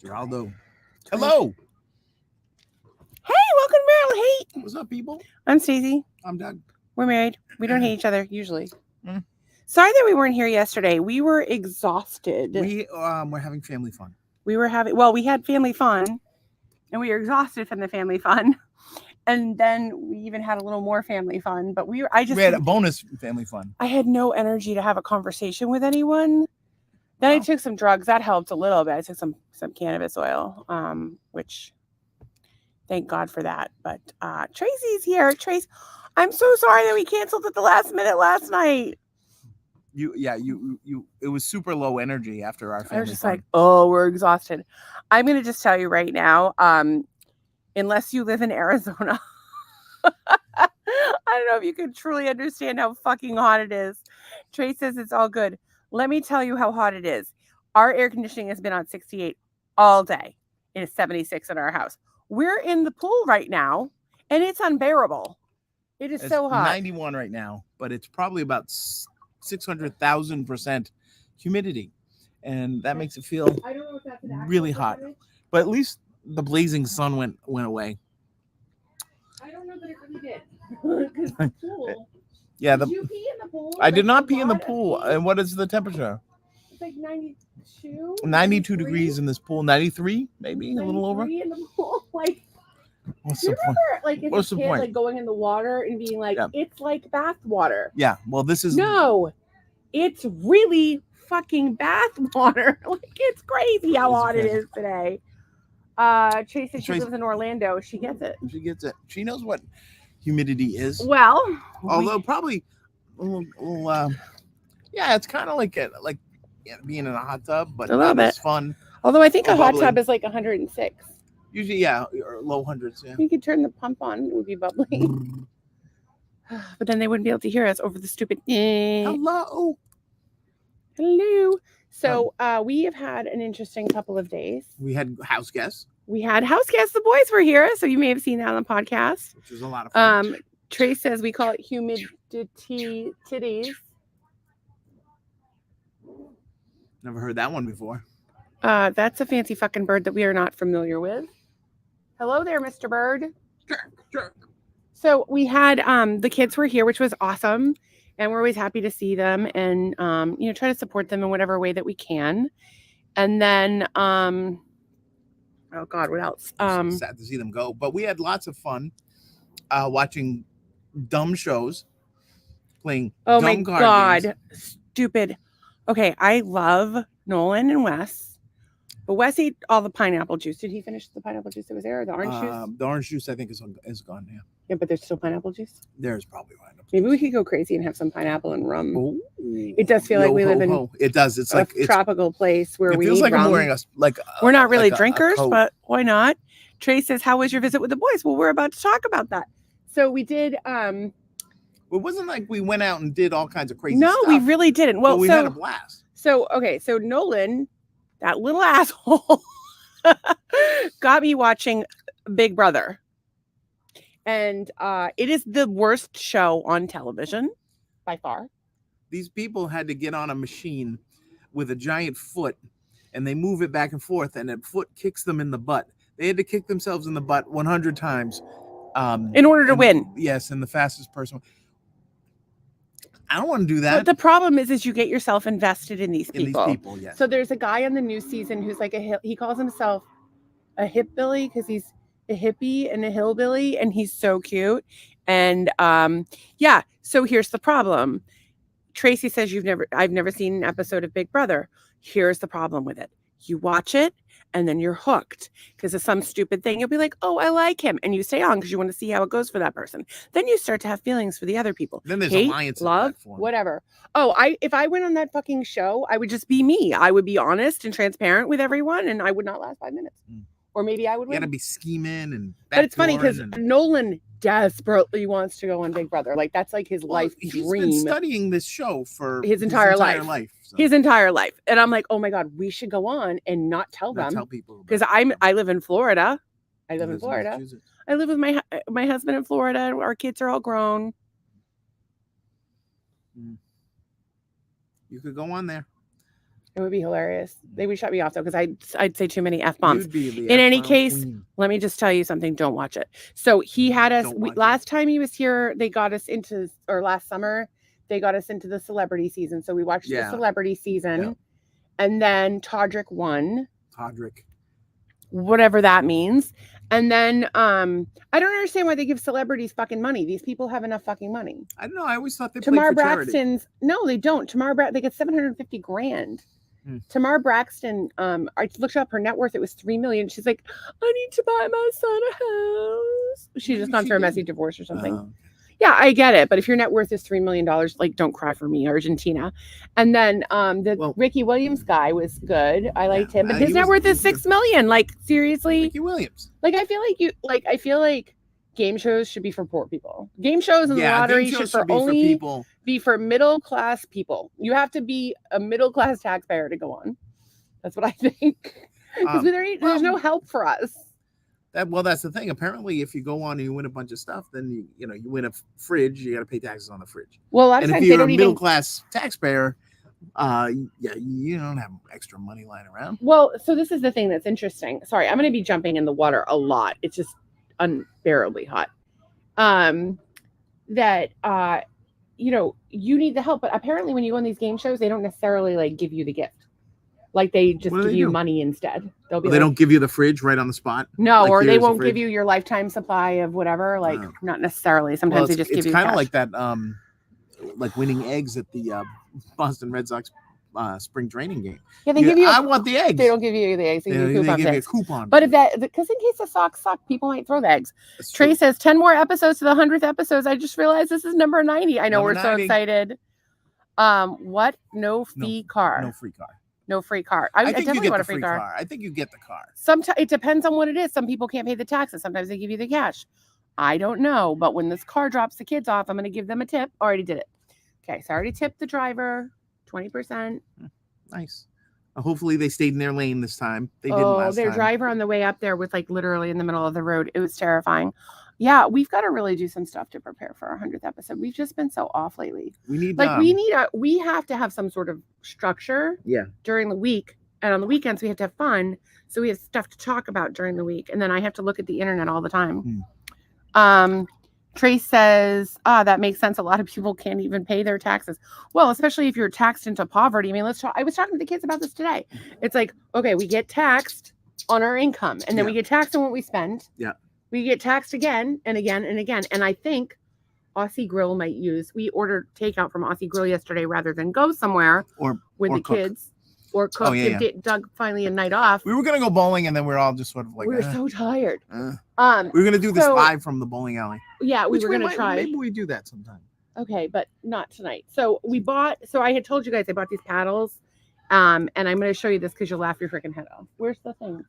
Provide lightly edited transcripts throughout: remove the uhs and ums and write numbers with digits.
Geraldo. Hello. Hey, welcome to Marital Hate. What's up, people? I'm Stacey. I'm Doug. We're married. We don't hate each other usually. Mm. Sorry that we weren't here yesterday. We were exhausted. We were having family fun. We had family fun, and we were exhausted from the family fun. And then we even had a little more family fun. But we had a bonus family fun. I had no energy to have a conversation with anyone. Then I took some drugs. That helped a little bit. I took some cannabis oil, which thank God for that. But Tracy's here. Trace, I'm so sorry that we canceled at the last minute last night. It was super low energy after our family I was just fun. like, oh, we're exhausted. I'm going to just tell you right now, unless you live in Arizona, I don't know if you can truly understand how fucking hot it is. Trace says it's all good. Let me tell you how hot it is. Our air conditioning has been on 68 all day. It is 76 in our house. We're in the pool right now, and it's unbearable. It's so hot. 91 right now, but it's probably about 600,000% humidity, and that makes it feel I don't know if that's an really hot. But at least the blazing sun went away. I don't know that it really did. Because the pool. Yeah, did you pee in the pool? I did not pee in the pool. And what is the temperature? It's like 92. 92 degrees in this pool. 93, maybe a little over. In the pool, like. What's Do you the point? remember, like, as a kid, like going in the water and being like, it's like bath water? Yeah. Well, this is it's really fucking bath water. Like, it's crazy how hot it is today. Chase said she lives in Orlando. She gets it. She gets it. She knows what humidity is. Well, although probably, it's kind of like being in a hot tub, but a little bit fun. Although I think a hot tub is like 106. Usually, or low hundreds. Yeah. You could turn the pump on; it would be bubbly. But then they wouldn't be able to hear us over the stupid. Hello. So we have had an interesting couple of days. We had house guests. The boys were here, so you may have seen that on the podcast, which was a lot of fun. Trace says we call it humidity titties. Never heard that one before. That's a fancy fucking bird that we are not familiar with. Hello there, Mr. Bird. Sure. So we had the kids were here, which was awesome, and we're always happy to see them and try to support them in whatever way that we can. And then oh God, what else? Sad to see them go, but we had lots of fun watching dumb shows, playing. Oh my God, games. Stupid. Okay, I love Nolan and Wes. But Wes ate all the pineapple juice. Did he finish the pineapple juice that was there? Or the orange juice? The orange juice, I think, is gone. Yeah. Yeah, but there's still pineapple juice. There's probably pineapple. Maybe we could go crazy and have some pineapple and rum. Ooh. It does feel like we live in. It does. It's like tropical place where we. It feels like rum. I'm wearing we're not really drinkers, but why not? Trey says, "How was your visit with the boys?" Well, we're about to talk about that. So we did. It wasn't like we went out and did all kinds of crazy. No, stuff. We really didn't. Well, we had a blast. So Nolan, that little asshole. got me watching Big Brother, and it is the worst show on television by far. These people had to get on a machine with a giant foot, and they move it back and forth, and that foot kicks them in the butt. They had to kick themselves in the butt 100 times in order to win. Yes, and the fastest person. I don't want to do that. But the problem is you get yourself invested in these people. Yes. So there's a guy on the new season who's like he calls himself a hipbilly because he's a hippie and a hillbilly, and he's so cute. And so here's the problem. Tracy says I've never seen an episode of Big Brother. Here's the problem with it. You watch it, and then you're hooked because of some stupid thing. You'll be like, oh, I like him. And you stay on because you want to see how it goes for that person. Then you start to have feelings for the other people. Then there's alliance, love, whatever. Oh, if I went on that fucking show, I would just be me. I would be honest and transparent with everyone, and I would not last 5 minutes. Or maybe I would win. You gotta be scheming and. But it's funny because Nolan desperately wants to go on Big Brother. Like that's like his life dream. He's been studying this show for his entire life. So. His entire life, and I'm like, oh my God, we should go on and not tell them. Tell people because I live in Florida. I live in Florida. I live with my husband in Florida. Our kids are all grown. You could go on there. It would be hilarious. They would shut me off though because I'd say too many F bombs. You'd be the In any F-bomb case, queen. let me just tell you something. Don't watch it. So he had us Don't watch it. last time he was here. They got us into, or last summer, they got us into the celebrity season. So we watched the celebrity season, and then Todrick won. Todrick, whatever that means. And then I don't understand why they give celebrities fucking money. These people have enough fucking money. I don't know. I always thought they Tamar played for charity. Braxton's no, they don't. They get $750,000. Tamar Braxton, I looked up her net worth. It was $3 million. She's like, I need to buy my son a house. She's just gone through a messy divorce or something. Yeah, I get it. But if your net worth is $3 million, like, don't cry for me, Argentina. And then Ricky Williams guy was good. I liked him, but his net worth is $6 million. Like, seriously, Ricky Williams. Like, I feel like game shows should be for poor people. Game shows and the lottery should be for middle class people. You have to be a middle class taxpayer to go on. That's what I think. Because there's no help for us. That's the thing. Apparently, if you go on and you win a bunch of stuff, then you win a fridge. You got to pay taxes on the fridge. Well, a lot of times if you're a middle class taxpayer, you don't have extra money lying around. Well, so this is the thing that's interesting. Sorry, I'm going to be jumping in the water a lot. It's just unbearably hot. You need the help, but apparently when you go on these game shows, they don't necessarily like give you the gift. Like they just give you money instead. They don't give you the fridge right on the spot. No, or they won't give you your lifetime supply of whatever. Like not necessarily. Sometimes they just give you. It's kind of like that, like winning eggs at the Boston Red Sox spring training game. Yeah, they give you. I want the eggs. They don't give you the eggs. They give you a coupon. But because in case the Sox suck, people might throw the eggs. Trey says 10 more episodes to the 100th episode. I just realized this is number 90. I know we're so excited. What? No free car. No free car. No free car. I think you get the free car. I think you get the car. Sometimes it depends on what it is. Some people can't pay the taxes. Sometimes they give you the cash. I don't know. But when this car drops the kids off, I'm going to give them a tip. Already did it. Okay. So I already tipped the driver 20%. Nice. Hopefully they stayed in their lane this time. They didn't last time. Their driver on the way up there was like literally in the middle of the road. It was terrifying. Yeah, we've got to really do some stuff to prepare for our 100th episode. We've just been so off lately. We have to have some sort of structure during the week. And on the weekends, we have to have fun. So we have stuff to talk about during the week. And then I have to look at the internet all the time. Trace says, that makes sense. A lot of people can't even pay their taxes. Well, especially if you're taxed into poverty. I mean, I was talking to the kids about this today. It's like, okay, we get taxed on our income. And then we get taxed on what we spend. Yeah. We get taxed again and again and again. And I think Aussie Grill we ordered takeout from Aussie Grill yesterday rather than go somewhere with the kids or cook. Give Doug finally a night off. We were going to go bowling and then we're all just sort of like, we were so tired. We were going to do this live from the bowling alley. Yeah, we were going to try. Maybe we do that sometime. Okay, but not tonight. So I had told you guys I bought these paddles. And I'm going to show you this because you'll laugh your freaking head off. Where's the thing?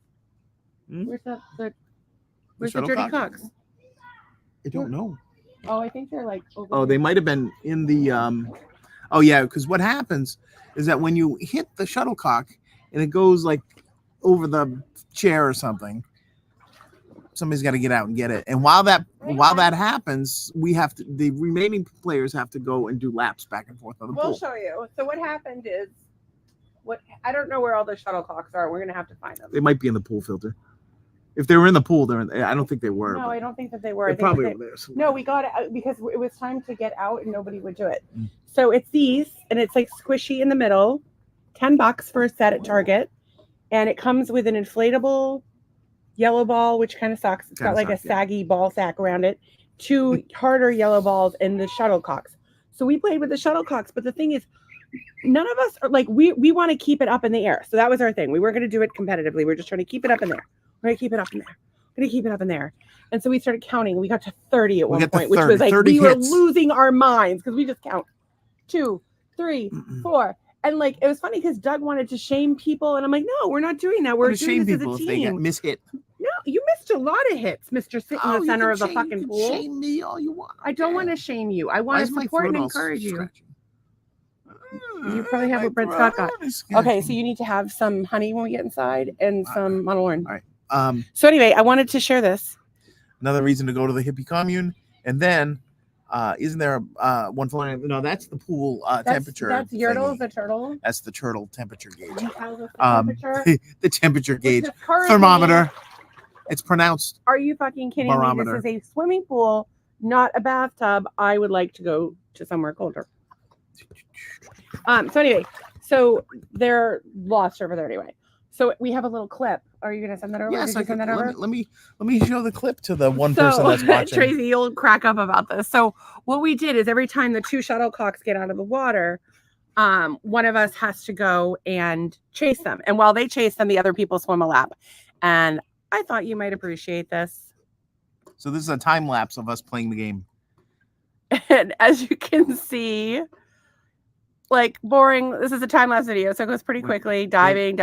Where's the dirty cocks? I don't know. Oh, I think they're like over they might have been in the because what happens is that when you hit the shuttlecock and it goes like over the chair or something, somebody's got to get out and get it. And while that happens, the remaining players have to go and do laps back and forth on the pool. We'll show you. So what happened is I don't know where all the shuttlecocks are. We're gonna have to find them. They might be in the pool filter. If they were in the pool, I don't think they were. No, I don't think that they were. They're probably over there. No, we got it because it was time to get out and nobody would do it. So it's these, and it's like squishy in the middle, $10 for a set at Target, and it comes with an inflatable yellow ball, which kind of sucks. It's got like a saggy ball sack around it, 2 harder yellow balls, and the shuttlecocks. So we played with the shuttlecocks, but the thing is, none of us are like we want to keep it up in the air. So that was our thing. We weren't going to do it competitively. We're just trying to keep it up in there. We're going to keep it up in there. We're going to keep it up in there. And so we started counting. We got to 30 at one point, which was like we were losing our minds because we just count 2, 3, 4. And like it was funny because Doug wanted to shame people, and I'm like, no, we're not doing that. We're doing this as a team. If they get mishit. No, you missed a lot of hits, Mr. Sit in the center of the fucking pool. Shame me all you want. I don't want to shame you. I want to support and encourage you. You probably have what Brent Scott got. Okay, so you need to have some honey when we get inside and some Monolorn. All right. So anyway, I wanted to share this. Another reason to go to the hippie commune, and then Isn't there one floating? No, that's the pool temperature. That's Yertle, thingy. the turtle. That's the turtle temperature gauge. He tells us the temperature. The temperature gauge. Which is currently- Thermometer. It's pronounced. Are you fucking kidding barometer. me? This is a swimming pool, not a bathtub. I would like to go to somewhere colder. So anyway, so they're lost over there anyway. So we have a little clip. Are you gonna send that over? Yes, Did you send that over? let me show the clip to the one person that's watching. Tracy, you'll crack up about this. So what we did is every time the two shuttlecocks get out of the water, one of us has to go and chase them. And while they chase them, the other people swim a lap. And I thought you might appreciate this. So this is a time lapse of us playing the game. And as you can see, like boring. This is a time lapse video, so it goes pretty quickly. Diving.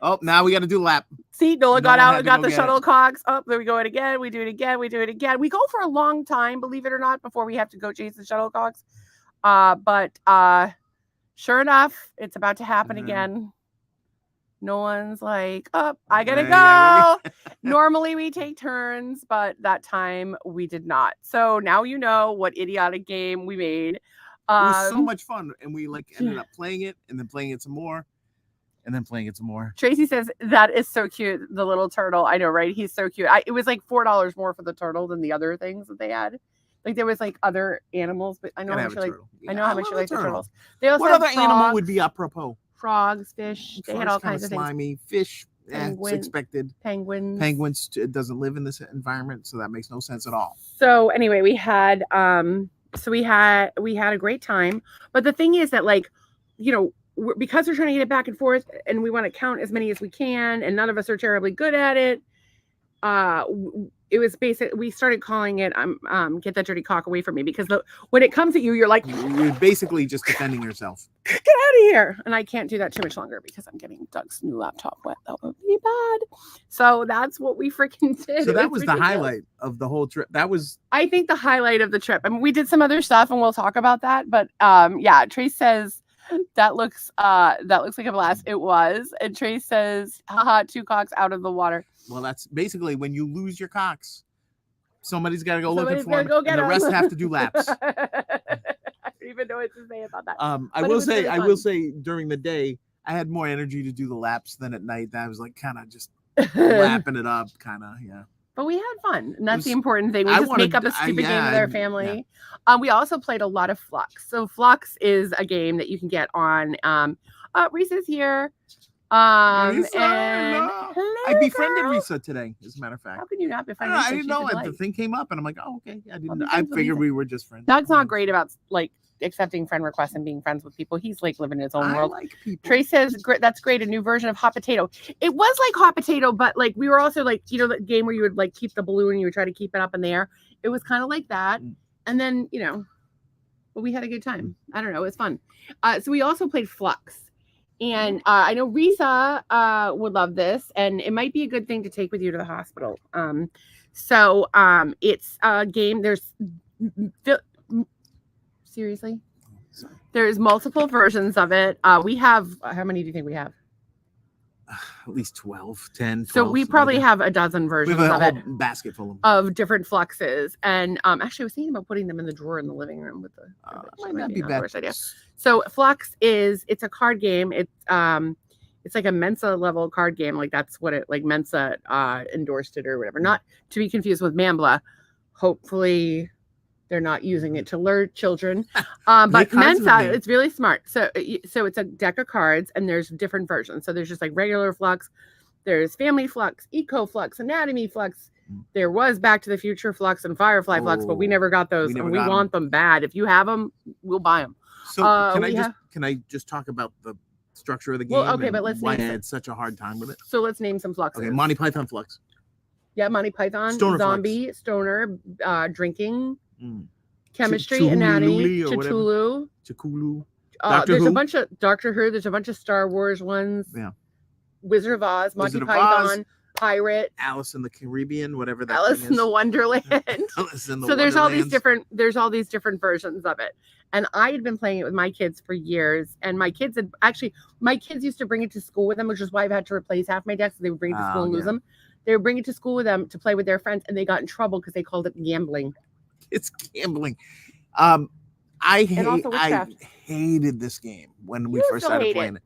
Oh, now we got to do lap. See, Nola got out and got the get it. shuttlecocks. Oh, there we go again. We do it again. We do it again. We go for a long time, believe it or not, before we have to go chase the shuttlecocks. But sure enough, it's about to happen again. No one's like, oh, I gotta go. Normally we take turns, but that time we did not. So now you know what idiotic game we made. It was so much fun, and we like ended up playing it, and then playing it some more, and then playing it some more. Tracy says that is so cute. The little turtle, I know, right? He's so cute. It was like $4 more for the turtle than the other things that they had. Like there was like other animals, but I know how much you like. I know how much you like the turtles. They also what have other animal would be apropos? Frogs, fish. They had all kinds of things. Slimy fish. It's expected. Penguins. Penguins. It doesn't live in this environment, so that makes no sense at all. So anyway, we had we had a great time. But the thing is that, like, you know, because we're trying to get it back and forth, and we want to count as many as we can, and none of us are terribly good at it. It was basically, we started calling it get that dirty cock away from me, because when it comes at you, you're like, you're basically just defending yourself. Get out of here. And I can't do that too much longer because I'm getting Doug's new laptop wet. That would be bad. So that's what we freaking did. So that was the highlight of the whole trip. That was, I think, the highlight of the trip. I mean, we did some other stuff and we'll talk about that. But yeah, Trace says that looks like a blast. It was. And Trace says, haha, 2 cocks out of the water. Well, that's basically when you lose your cocks. Somebody's got to go looking for them, and the rest have to do laps. I don't even know what to say about that. I will say, during the day, I had more energy to do the laps than at night. I was like kind of just lapping it up, kind of, yeah. But we had fun, and that's the important thing. We just make up a stupid game with our family. Yeah. We also played a lot of Flux. So Flux is a game that you can get on. Reese is here. Risa, and hello, I befriended girl. Risa today, as a matter of fact. How can you not befriend? I didn't know it. The thing came up, and I'm like, oh, okay. I didn't. I figured we were just friends. Doug's not great about like accepting friend requests and being friends with people. He's like living in his own world. Like people. Trace says, that's great. A new version of Hot Potato. It was like Hot Potato, but like we were also like, you know, the game where you would like keep the balloon and you would try to keep it up in the air. It was kind of like that. And then, you know, but we had a good time. I don't know. It was fun. So we also played Flux. And I know Risa would love this, and it might be a good thing to take with you to the hospital. So it's a game. Seriously? Sorry. There's multiple versions of it. We have, how many do you think we have? At least 12, 10, 12. So we probably have a dozen versions of it. Basket full of different Fluxes. And actually, I was thinking about putting them in the drawer in the living room with the. Might not be bad. Idea. So Flux it's a card game. It's like a Mensa level card game. Like that's what it, like Mensa endorsed it or whatever. Not to be confused with Mambla. Hopefully they're not using it to lure children. But Mensa, it's really smart. So it's a deck of cards and there's different versions. So there's just like regular Flux. There's Family Flux, Eco Flux, Anatomy Flux. There was Back to the Future Flux and Firefly Flux, but we never got those. And we want them bad. If you have them, we'll buy them. So can I just talk about the structure of the game? Well, okay, but let's why I had such a hard time with it. So let's name some Fluxes. Okay, Monty Python Flux. Yeah, Monty Python, Stoner Zombie, Flux. Stoner, Drinking, Chemistry, Anatomy, Cthulhu. There's a bunch of Doctor Who. There's a bunch of Star Wars ones. Yeah. Wizard of Oz, Monty Wizard of Python, Oz, Pirate, Alice in the Caribbean, whatever that Alice in the Wonderland. Alice in the So there's all these different versions of it. And I had been playing it with my kids for years. And my kids used to bring it to school with them, which is why I've had to replace half my decks. So they would bring it to school and lose them. They would bring it to school with them to play with their friends, and they got in trouble because they called it gambling. It's gambling. I also witchcraft. hated this game when we You first still started hate playing it.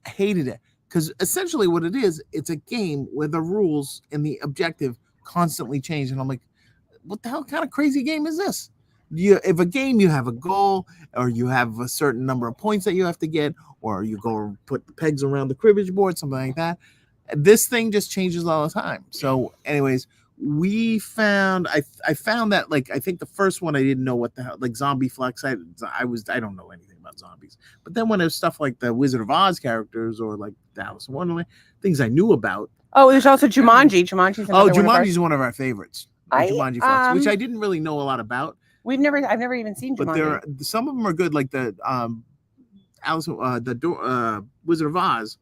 I hated it because essentially what it is, it's a game where the rules and the objective constantly change, and I'm like, what the hell kind of crazy game is this? If a game you have a goal, or you have a certain number of points that you have to get, or you go put the pegs around the cribbage board, something like that. This thing just changes all the time. So, anyways, we found I found that, like, I think the first one I didn't know what the hell, like Zombie Flex. I don't know anything about zombies. But then when there's stuff like the Wizard of Oz characters or like Alice in Wonderland, things I knew about. Oh, there's also Jumanji. Jumanji's one of our favorites. Jumanji Flex, which I didn't really know a lot about. I've never even seen Jumanji. But some of them are good, like the Wizard of Oz.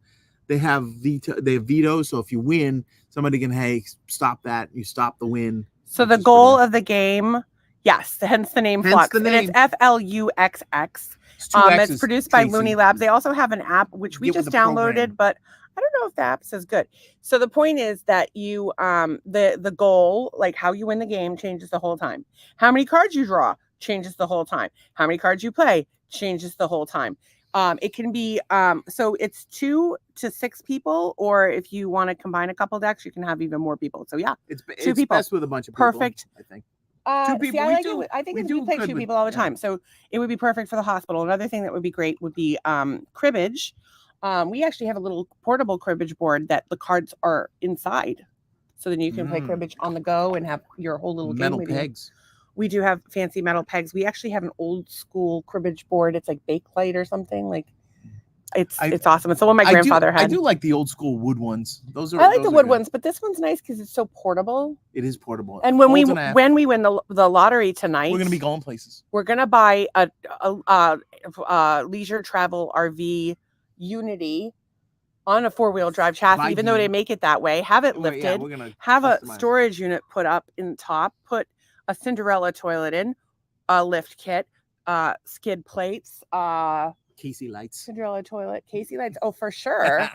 They have veto, so if you win, somebody can stop that. You stop the win. So the goal of the game, yes, hence the name Flux. And it's FLUXX. It's produced by Looney Labs. They also have an app which we just downloaded, but I don't know if the app's as good. So the point is that you the goal, like how you win the game, changes the whole time. How many cards you draw changes the whole time. How many cards you play changes the whole time. It can be so it's 2 to 6 people, or if you want to combine a couple decks, you can have even more people. So yeah, it's 2 people. Best with a bunch of people. Perfect. I think. 2 people. I think we play 2 people all the time, so it would be perfect for the hospital. Another thing that would be great would be cribbage. We actually have a little portable cribbage board that the cards are inside, so then you can play cribbage on the go and have your whole little game. Metal pegs. We do have fancy metal pegs. We actually have an old school cribbage board. It's like Bakelite or something. Like it's awesome. It's the one my grandfather had. I do like the old school wood ones. I like the wood ones, but this one's nice because it's so portable. It is portable. And when we win the lottery tonight, we're gonna be going places. We're gonna buy a leisure travel RV Unity on a 4-wheel drive chassis, even though they make it that way. Have it lifted. Have a storage unit put up in the top. Put a Cinderella toilet in, a lift kit, skid plates, Casey lights, Cinderella toilet, Casey lights. Oh, for sure.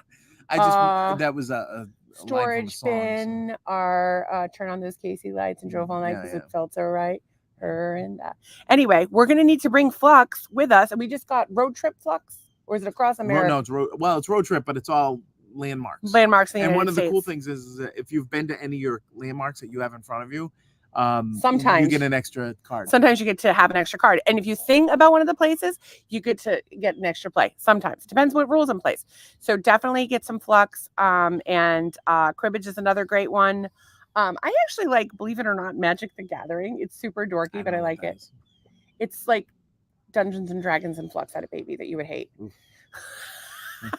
that was a storage bin. Our turn on those Casey lights and drove all night because it felt so right. Her and that. Anyway, we're gonna need to bring Flux with us, and we just got road trip Flux, or is it across America? No, it's road trip, but it's all landmarks. Landmarks in the and United one of the States. cool things is that if you've been to any of your landmarks that you have in front of you, sometimes you get an extra card. Sometimes you get to have an extra card, and if you sing about one of the places, you get to get an extra play. Sometimes depends what rules in place. So definitely get some Flux. And cribbage is another great one. I actually like, believe it or not, Magic the Gathering. It's super dorky, but I like it. It's like Dungeons and Dragons and Flux had a baby that you would hate.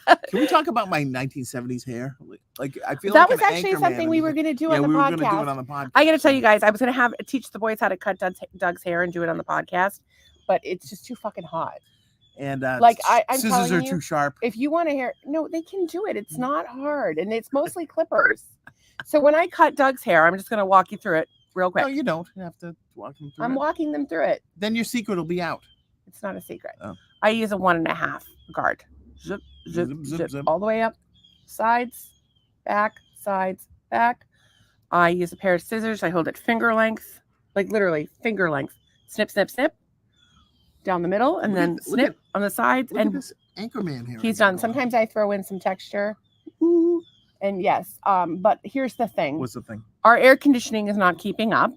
Can we talk about my 1970s hair? Like, I feel that like was actually something we were going to do on the podcast. We were going to do it on the podcast. I got to tell you guys, I was going to teach the boys how to cut Doug's hair and do it on the podcast, but it's just too fucking hot. And like I'm scissors are too sharp. If you want a hair, no, they can do it. It's not hard, and it's mostly clippers. So when I cut Doug's hair, I'm just going to walk you through it real quick. No, you don't. You have to walk them through. I'm walking them through it. Then your secret will be out. It's not a secret. Oh. I use a 1.5 guard. Zip, zip, zip, zip, all the way up, sides, back, sides, back. I use a pair of scissors. I hold it finger length, like literally finger length. Snip, snip, snip down the middle, and then snip on the sides. Look and at this Anchorman here. He's done. Sometimes I throw in some texture. Ooh. And yes, but here's the thing. What's the thing? Our air conditioning is not keeping up.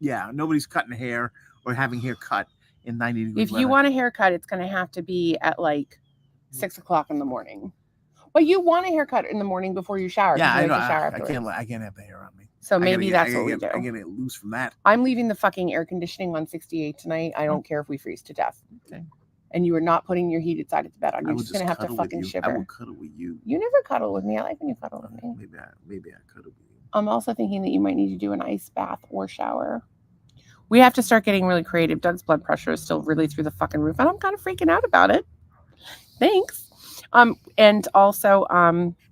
Yeah, nobody's cutting hair or having hair cut in 90 degrees. If you want a haircut, it's going to have to be at like 6 o'clock in the morning. Well, you want a haircut in the morning before you shower. Yeah, I know. I can't have the hair on me. So maybe that's what we do. I get it loose from that. I'm leaving the fucking air conditioning on 68 tonight. I don't care if we freeze to death. Okay. And you are not putting your heated side of the bed on. You're just going to have to fucking shiver. I will cuddle with you. You never cuddle with me. I like when you cuddle with me. Maybe I cuddle with you. I'm also thinking that you might need to do an ice bath or shower. We have to start getting really creative. Doug's blood pressure is still really through the fucking roof, and I'm kind of freaking out about it. Thanks. And also,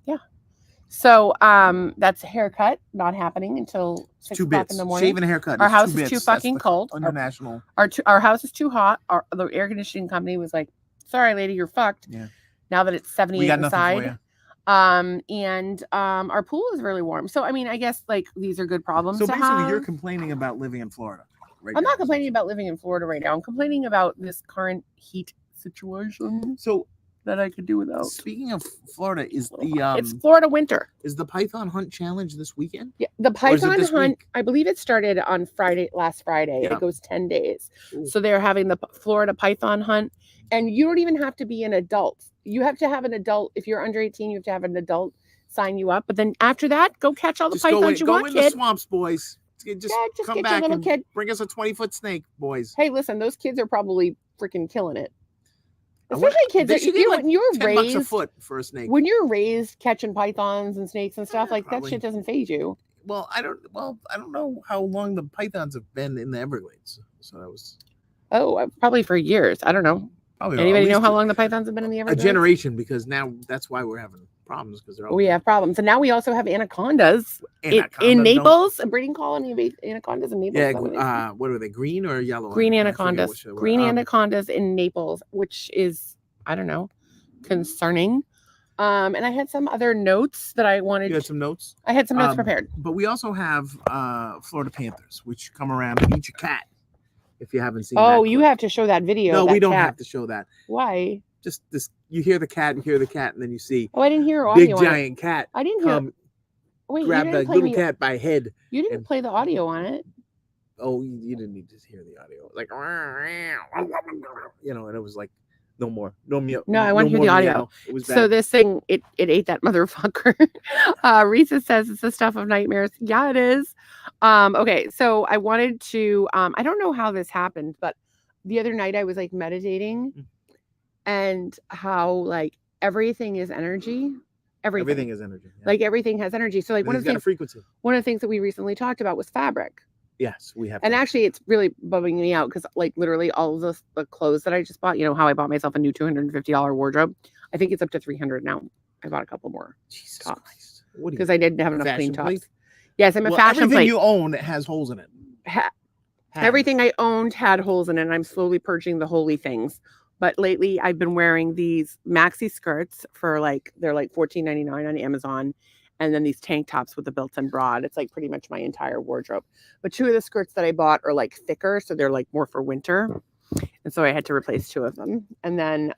yeah. So, that's a haircut not happening until 6 o'clock in the morning. Shaving a haircut. Our house is too fucking cold. International. Our house is too hot. The air conditioning company was like, "Sorry, lady, you're fucked." Yeah. Now that it's 78 inside. And our pool is really warm. So I mean, I guess like these are good problems So to basically, you're have. complaining about living in Florida, right? I'm now, not complaining about living in Florida right now. I'm complaining about this current heat situation So that I could do without. speaking of Florida, is It's Florida winter. is the Python Hunt Challenge this weekend? Yeah, the Or is it Python this hunt, week? I believe it started on last Friday. Yeah. It goes 10 days. Ooh. So they're having the Florida Python hunt. And you don't even have to be an adult. You have to have an adult. If you're under 18, you have to have an adult sign you up. But then after that, go catch all the Just pythons you go want, in kid. the swamps, boys. Just Just come get your back little and kid. bring us a 20-foot snake, boys. Hey, listen, those kids are probably freaking killing it. I Especially kids they that should get like when you're $10 a raised, foot for a snake. when you're raised catching pythons and snakes and stuff, Yeah, like probably. that shit doesn't phase you. Well, I don't know how long the pythons have been in the Everglades. So that was Probably for years. I don't know. probably Anybody at know least how long the pythons have been in the a Everglades? generation, because now that's why we're having problems, because they're all We dead. have problems. And now we also have anacondas, Anacondas in don't- Naples, a breeding colony of anacondas in Naples. Yeah, what are they? Green or yellow? Green I forget anacondas. which they were. Green anacondas in Naples, which is, I don't know, concerning. And I had some other notes that I wanted. You had some notes? I had some notes prepared. But we also have Florida Panthers, which come around and eat your cat. If you haven't seen that. Oh, you have to show that video. No, of that we don't cat. have to show that. Why? Just this, you hear the cat, and then you see Oh, I didn't hear big audio on it. giant cat I didn't hear. come Wait, grab you the didn't play little cat by head. You didn't and- play the audio on it. Oh, you didn't need to hear the audio. Like, and it was like, no more. No meow. No, I want to hear more the audio. meow. It was bad. So this thing, it ate that motherfucker. Risa says it's the stuff of nightmares. Yeah, it is. Okay, so I wanted to, I don't know how this happened, but the other night I was like meditating and how like everything is energy. Everything is energy. Yeah. Like everything has energy. So like one of the things that we recently talked about was fabric. Yes, we have. And actually, it's really bumming me out because, like, literally all of the clothes that I just bought, you know, how I bought myself a new $250 wardrobe. I think it's up to $300 now. I bought a couple more tops because I didn't have enough clean tops. Plate? Yes, I'm a fashion everything plate. you own has holes in it. Everything I owned had holes in it, and I'm slowly purging the holy things. But lately, I've been wearing these maxi skirts for they're like $14.99 on Amazon. And then these tank tops with the built-in bra. It's like pretty much my entire wardrobe. But two of the skirts that I bought are like thicker, so they're like more for winter. And so I had to replace two of them. And then,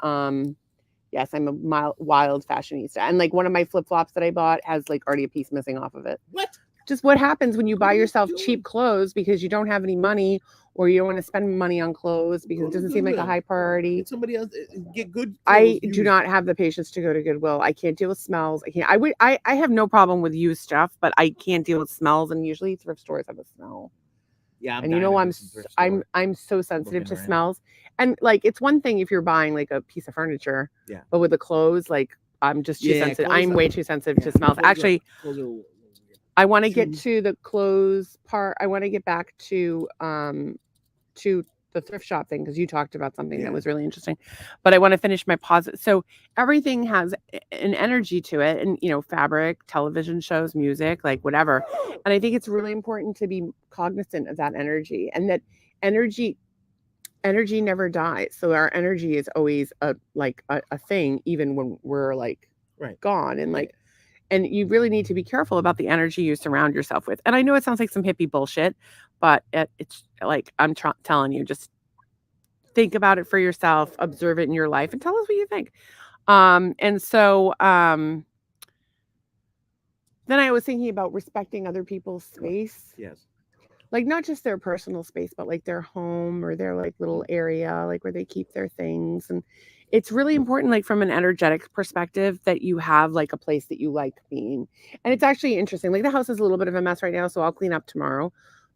yes, I'm a wild fashionista. And like one of my flip-flops that I bought has like already a piece missing off of it. What? Just what happens when you buy yourself cheap clothes because you don't have any money, or you don't want to spend money on clothes because it doesn't seem like a high priority. Get somebody else get good. I do not have the patience to go to Goodwill. I can't deal with smells. I have no problem with used stuff, but I can't deal with smells. And usually thrift stores have a smell. Yeah, and you know I'm so sensitive to smells. And like it's one thing if you're buying like a piece of furniture. Yeah. But with the clothes, like I'm just too sensitive. I'm way too sensitive to smells. Actually, I want to get to the clothes part. I want to get back to the thrift shop thing because you talked about something that was really interesting. But I want to finish my positive. So everything has an energy to it, and you know, fabric, television shows, music, like whatever. And I think it's really important to be cognizant of that energy, and that energy never dies. So our energy is always a thing, even when we're like gone, and like. And you really need to be careful about the energy you surround yourself with. And I know it sounds like some hippie bullshit, but it's like I'm telling you, just think about it for yourself, observe it in your life, and tell us what you think. And so then I was thinking about respecting other people's space. Yes. Like not just their personal space, but like their home or their like little area, like where they keep their things. And it's really important, like from an energetic perspective, that you have like a place that you like being. And it's actually interesting. Like the house is a little bit of a mess right now, so I'll clean up tomorrow.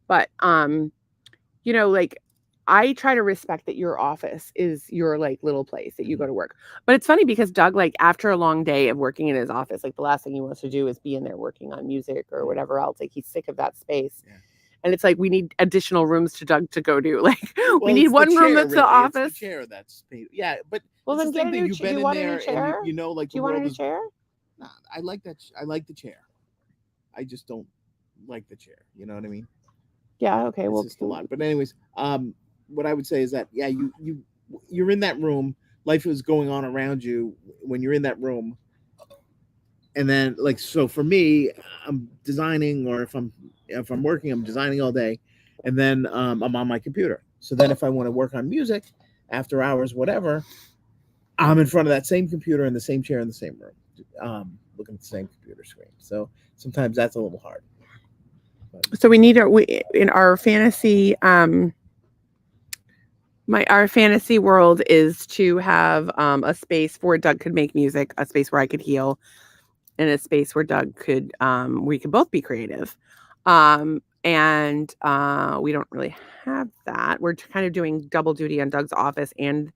But you know, like I try to respect that your office is your like little place that you go to work. But it's funny because Doug, like after a long day of working in his office, like the last thing he wants to do is be in there working on music or whatever else. Like he's sick of that space. Yeah. And it's like we need additional rooms to Doug to go to. Like we need one room that's the office. It's the chair that's yeah, but well then get a new chair. Do you want a new chair? You know, like do you want a new chair? Nah, I like that. I like the chair. I just don't like the chair. You know what I mean? Yeah. Okay. It's well, just a lot. But anyways, what I would say is that you're in that room. Life is going on around you when you're in that room. and then like so for me, I'm designing, or if I'm working, I'm designing all day, and then I'm on my computer. So then if I want to work on music after hours, whatever, I'm in front of that same computer in the same chair in the same room, looking at the same computer screen. So sometimes that's a little hard. So we need in our fantasy our fantasy world is to have a space where Doug could make music, a space where I could heal, and a space where Doug could we could both be creative. And we don't really have that. We're kind of doing double duty on Doug's office, and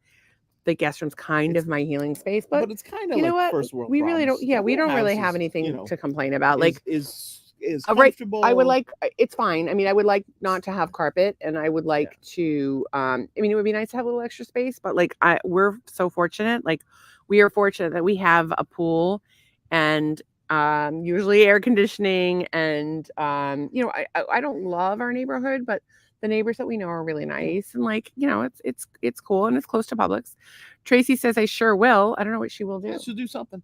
the guest room's kind of my healing space. But it's kind of you know like what? first world. We really don't. Yeah, we don't really have anything to complain about. Like is comfortable. I would like. It's fine. I mean, I would like not to have carpet, and I would like to. I mean, it would be nice to have a little extra space, but like we're so fortunate. Like we are fortunate that we have a pool, and usually air conditioning, and you know, I don't love our neighborhood, but the neighbors that we know are really nice, and like, you know, it's cool, and it's close to Publix. Tracy says I sure will. I don't know what she will do. Yeah, she'll do something.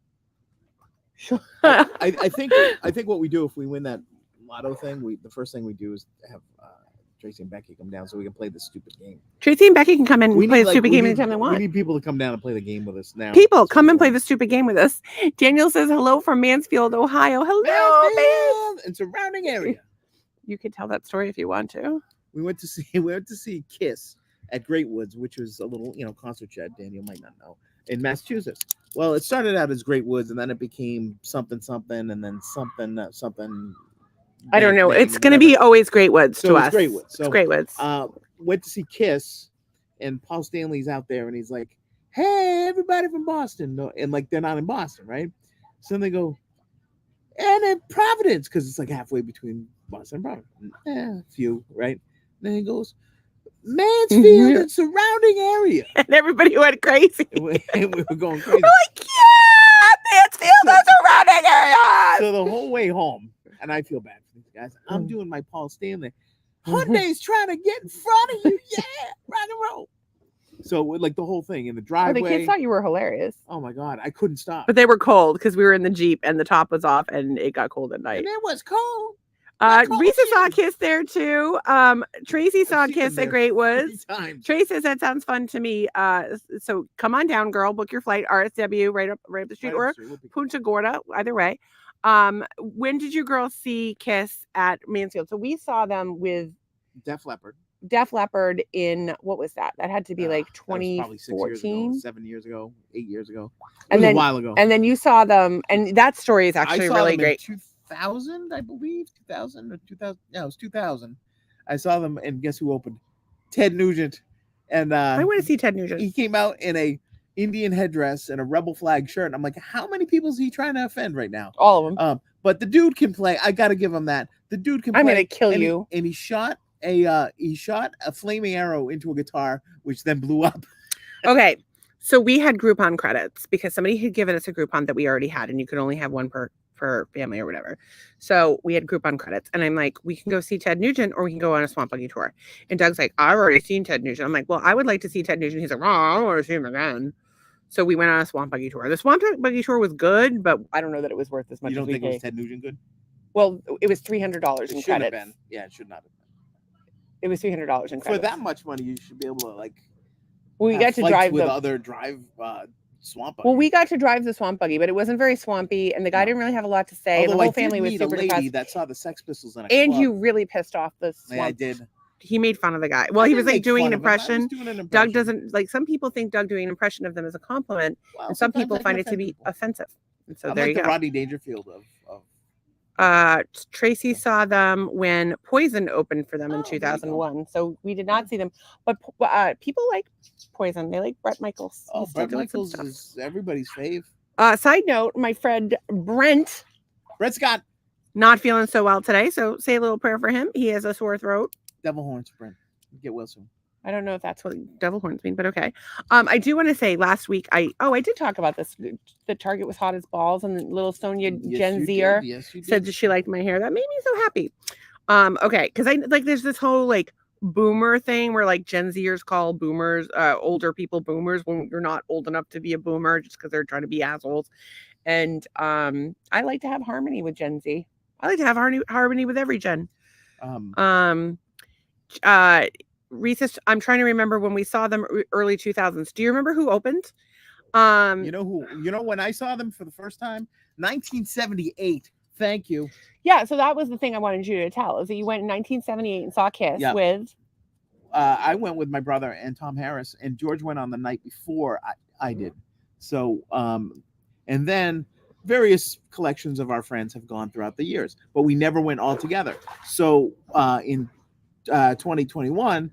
Sure. I think what we do if we win that lotto thing, the first thing we do is have Tracy and Becky come down so we can play this stupid game. Tracy and Becky can come in and play the stupid game anytime they want. We need people to come down and play the game with us now. People, come and play the stupid game with us. Daniel says hello from Mansfield, Ohio. Hello, Mansfield and surrounding area. You could tell that story if you want to. We went to see Kiss at Great Woods, which was a little, concert shed. Daniel might not know, in Massachusetts. Well, it started out as Great Woods, and then it became something, and then something. I don't know. It's going to be always Great Woods to us. Great Woods. So, it's Great Woods. Went to see Kiss, and Paul Stanley's out there, and he's like, "Hey, everybody from Boston," and like they're not in Boston, right? So then they go, and in Providence, because it's like halfway between Boston and Providence. A few, right? And then he goes, Mansfield and surrounding area. And everybody went crazy. And we were going crazy. We're like, yeah, Mansfield and surrounding area. So the whole way home, and I feel bad for these guys, I'm doing my Paul Stanley. Hyundai's trying to get in front of you. Yeah, rock and roll. So like the whole thing in the driveway. The kids thought you were hilarious. Oh my God, I couldn't stop. But they were cold because we were in the Jeep and the top was off and it got cold at night. And it was cold. Risa saw a Kiss there too. Tracy saw a Kiss at Great Woods. Tracy says that sounds fun to me. So come on down, girl. Book your flight. RSW right up the street, or Punta Gorda. Either way. When did you girls see Kiss at Mansfield? So we saw them with Def Leppard. Def Leppard in, what was that? That had to be like 2014, 7 years ago, 8 years ago. And then a while ago. And then you saw them, and that story is actually really great. 2000, I believe, 2000 or 2000. Yeah, it was 2000. I saw them, and guess who opened? Ted Nugent. And I want to see Ted Nugent. He came out in a Indian headdress and a rebel flag shirt. And I'm like, how many people is he trying to offend right now? All of them. But the dude can play. I got to give him that. The dude can play. I'm gonna kill you. And he shot a flaming arrow into a guitar, which then blew up. Okay. So we had Groupon credits because somebody had given us a Groupon that we already had, and you could only have one per family or whatever. So we had Groupon credits, and I'm like, we can go see Ted Nugent or we can go on a Swamp Buggy tour. And Doug's like, I've already seen Ted Nugent. I'm like, well, I would like to see Ted Nugent. He's like, oh, I want to see him again. So we went on a Swamp Buggy tour. The Swamp Buggy tour was good, but I don't know that it was worth as much. You don't think it was Ted Nugent good? Well, it was $300 in credits. Have been. Yeah, it should not have been. It was $300 in credits. For that much money, you should be able to like. We got to drive with other Swamp Buggy. Well, we got to drive the Swamp Buggy, but it wasn't very swampy, and the guy didn't really have a lot to say. Although the whole family was super depressed. That saw the Sex Pistols in a and club. you really pissed off the Swamp. Yeah, I did. He made fun of the guy. Well, he was like doing an impression. Doing Doug doesn't like. Some people think Doug doing an impression of them is a compliment, and some people find it to be offensive. And so there you go. The Rodney Dangerfield of. Tracy saw them when Poison opened for them in 2001. So we did not see them, but people like Poison. They like Bret Michaels. Oh, Bret Michaels is everybody's fave. Side note, my friend Brent Scott, not feeling so well today. So say a little prayer for him. He has a sore throat. Devil horns, Brent. Get well soon. I don't know if that's what devil horns mean, but okay. I do want to say last week, I did talk about this. The Target was hot as balls, and little Sonia Gen Zer said that she liked my hair. That made me so happy. Okay, because I like there's this whole like boomer thing where like Gen Zers call boomers, older people boomers when you're not old enough to be a boomer just because they're trying to be assholes. And I like to have harmony with Gen Z. I like to have harmony with every gen. Reese's, I'm trying to remember when we saw them early 2000s. Do you remember who opened? You know when I saw them for the first time? 1978. Thank you. Yeah, so that was the thing I wanted you to tell, is that you went in 1978 and saw Kiss with... I went with my brother and Tom Harris, and George went on the night before I did. So, and then various collections of our friends have gone throughout the years, but we never went all together. So in 2021,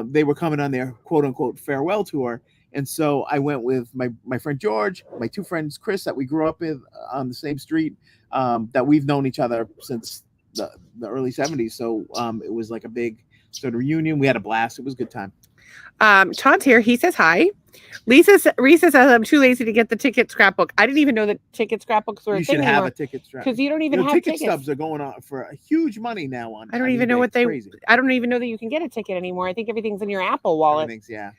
they were coming on their quote unquote farewell tour. And so I went with my friend George, my two friends, Chris, that we grew up with on the same street, that we've known each other since the early 70s. So it was like a big sort of reunion. We had a blast. It was a good time. Todd's here. He says hi. Reese says I'm too lazy to get the ticket scrapbook. I didn't even know that ticket scrapbooks were a thing anymore. You should have a ticket scrapbook. Because you don't even have ticket stubs are going on for a huge money now on. I don't even know what I don't even know that you can get a ticket anymore. I think everything's in your Apple wallet. Everything's, yeah.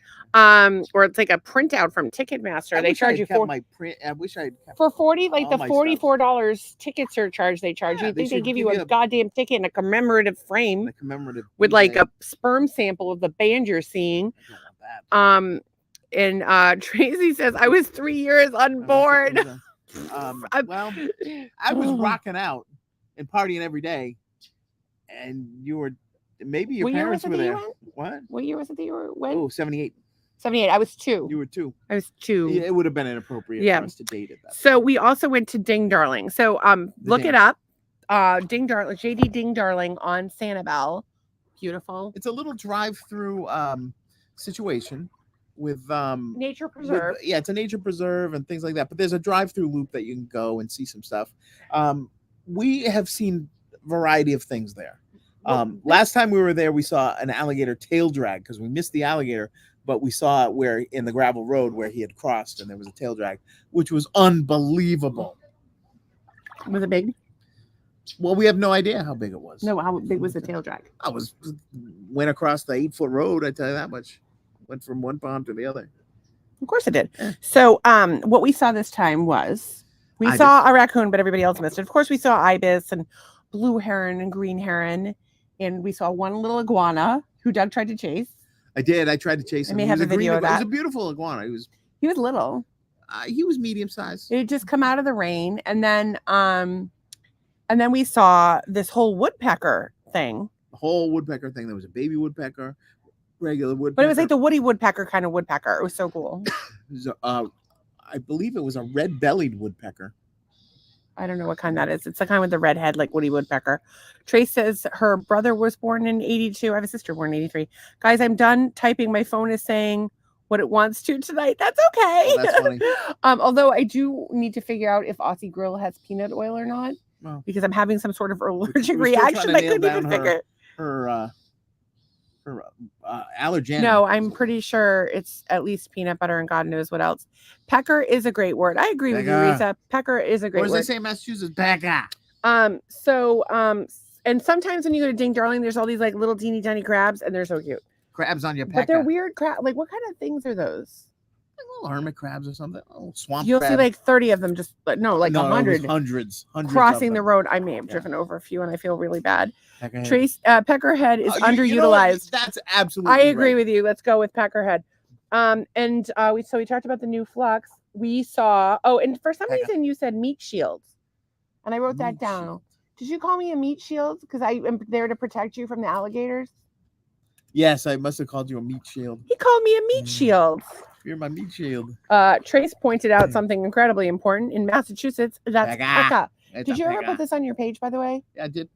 Or it's like a printout from Ticketmaster. They charge you I wish I had kept for 40, like the $44 ticket surcharge they charge you. They give you a goddamn ticket in a commemorative frame, with like a sperm sample of the band you're seeing. And Tracy says I was 3 years on board. Well, I was rocking out and partying every day, and you were maybe your parents were there. What year was it that you went? Oh, 78. 78. I was 2. You were 2. I was 2. Yeah, it would have been inappropriate for us to date at that. So we also went to Ding Darling. So look it up. Ding Darling, JD Ding Darling on Sanibel. Beautiful. It's a little drive-through situation with nature preserve. It's a nature preserve and things like that. But there's a drive-through loop that you can go and see some stuff. We have seen a variety of things there. Last time we were there, we saw an alligator tail drag because we missed the alligator, but we saw it where in the gravel road where he had crossed, and there was a tail drag, which was unbelievable. Was it big? Well, we have no idea how big it was. No, how big was the tail drag? Went across the 8-foot road. I tell you that much. Went from one pond to the other. Of course it did. So, what we saw this time was we saw a raccoon, but everybody else missed it. Of course, we saw ibis and blue heron and green heron, and we saw one little iguana who Doug tried to chase. I did. I tried to chase him. I may have a video of that. It was a beautiful iguana. He was little. He was medium sized. It had just come out of the rain, and then we saw this whole woodpecker thing. The whole woodpecker thing. There was a baby woodpecker, regular woodpecker. But it was like the woody woodpecker kind of woodpecker. It was so cool. I believe it was a red-bellied woodpecker. I don't know what kind that is. It's the kind with the red head, like woody woodpecker. Trace says her brother was born in 82. I have a sister born in 83. Guys, I'm done typing. My phone is saying what it wants to tonight. That's okay. Oh, that's funny. Although I do need to figure out if Aussie Grill has peanut oil or not. Well, because I'm having some sort of allergic reaction. I couldn't even figure her allergen. No, I'm pretty sure it's at least peanut butter and God knows what else. Pecker is a great word. I agree with you, Risa. Pecker is a great word. What does they say in Massachusetts? Pecker. And sometimes when you go to Ding Darling, there's all these like little teeny tiny crabs, and they're so cute. Crabs on your pecker. But they're weird crab. Like, what kind of things are those? Like little hermit crabs or something. Oh, swamp You'll crab. see like 30 of them, just no, 100. Hundreds crossing the road. I may have driven over a few, and I feel really bad. Peckerhead is underutilized. That's absolutely. I agree with you. Let's go with Peckerhead. We talked about the new flux. We saw. Oh, and for some reason you said meat shields, and I wrote that down. Did you call me a meat shield? Because I am there to protect you from the alligators. Yes, I must have called you a meat shield. He called me a meat shield. You're my meat shield. Trace pointed out something incredibly important in Massachusetts. That's Pekka. Did you ever put this on your page, by the way? Yeah, I did.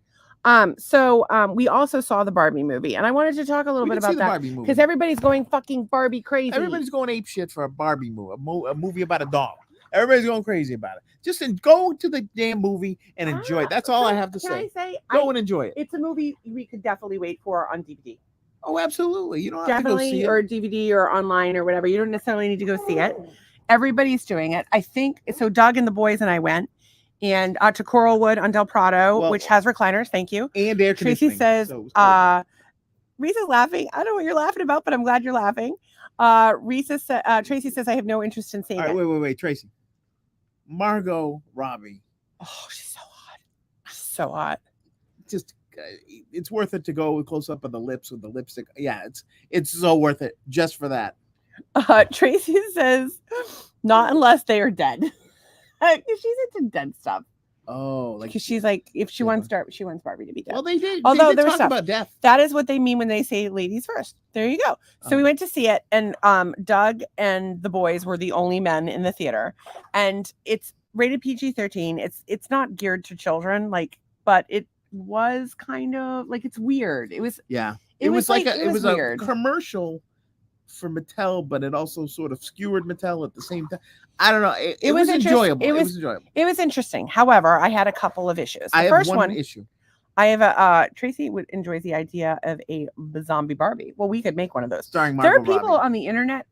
We also saw the Barbie movie, and I wanted to talk a little bit about that because everybody's going fucking Barbie crazy. Everybody's going ape shit for a Barbie movie, a movie about a doll. Everybody's going crazy about it. Just go to the damn movie and enjoy it. That's all I have to say. Go and enjoy it. It's a movie we could definitely wait for on DVD. Oh, absolutely. You don't have to go see it. Or DVD or online or whatever. You don't necessarily need to go see it. Everybody's doing it. I think so. Doug and the boys and I went. And to Coralwood on Del Prado, which has recliners. Thank you. And air conditioning. Tracy says, Risa's laughing. I don't know what you're laughing about, but I'm glad you're laughing. Tracy says, I have no interest in seeing it. All right, wait. Tracy. Margot Robbie. Oh, she's so hot. So hot. Just it's worth it to go close up of the lips with the lipstick. Yeah, it's so worth it just for that. Tracy says, not unless they are dead. She's into dead stuff. Oh, like because she's like, if she wants she wants Barbie to be dead. Well, they did. Although they did there was talk stuff about death. That is what they mean when they say ladies first. There you go. So we went to see it, and Doug and the boys were the only men in the theater, and it's rated PG-13. It's not geared to children, like, but it was kind of like, it's weird. It was It was weird. A commercial for Mattel, but it also sort of skewered Mattel at the same time. I don't know. It was enjoyable. It was enjoyable. It was interesting. However, I had a couple of issues. I have one issue. I have Tracy enjoys the idea of a zombie Barbie. Well, we could make one of those. Starring Margot Robbie. There are people on the internet.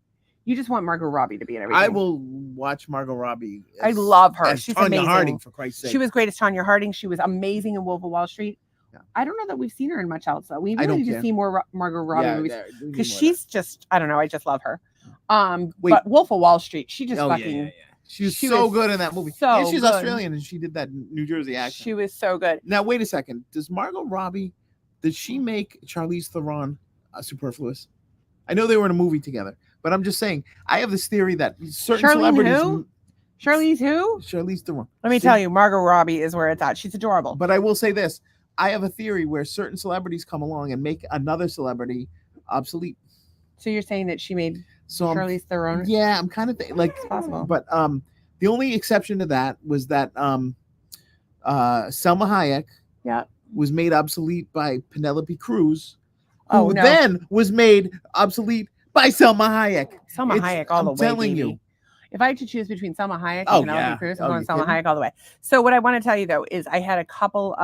You just want Margot Robbie to be in everything. I will watch Margot Robbie. I love her. She's Tanya amazing. Harding, for Christ's sake. She was great as Tanya Harding. She was amazing in Wolf of Wall Street. Yeah. I don't know that we've seen her in much else though. We really need to see more Margot Robbie movies because she's just, I don't know. I just love her. But Wolf of Wall Street, she just fucking. She was so good in that movie. So and she's good. Australian, and she did that New Jersey accent. She was so good. Now wait a second. Does Margot Robbie? Did she make Charlize Theron superfluous? I know they were in a movie together, but I'm just saying. I have this theory that certain celebrities. Who? Charlize who? Charlize Theron. Let me tell you, Margot Robbie is where it's at. She's adorable. But I will say this. I have a theory where certain celebrities come along and make another celebrity obsolete. So you're saying that she made Charlize Theron? Yeah, I'm kind of like it's possible. But the only exception to that was that Selma Hayek was made obsolete by Penelope Cruz, who then was made obsolete by Selma Hayek. Selma Hayek all the way. I'm telling you. If I had to choose between Selma Hayek and Penelope Cruz, I'm going Selma Hayek all the way. So what I want to tell you though is I had a couple,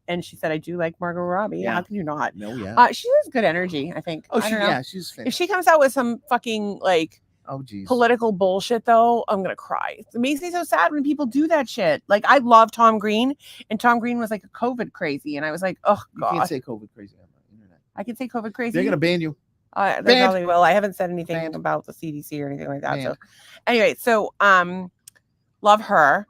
and she said I do like Margot Robbie. Yeah. How can you not? No, she has good energy. I think. Oh, she's fantastic. If she comes out with some fucking like political bullshit though, I'm gonna cry. It makes me so sad when people do that shit. Like I love Tom Green, and Tom Green was like a COVID crazy, and I was like, oh god. You can't say COVID crazy on the internet. I can say COVID crazy. They're gonna ban you. They probably will. I haven't said anything about the CDC or anything like that. So anyway, love her.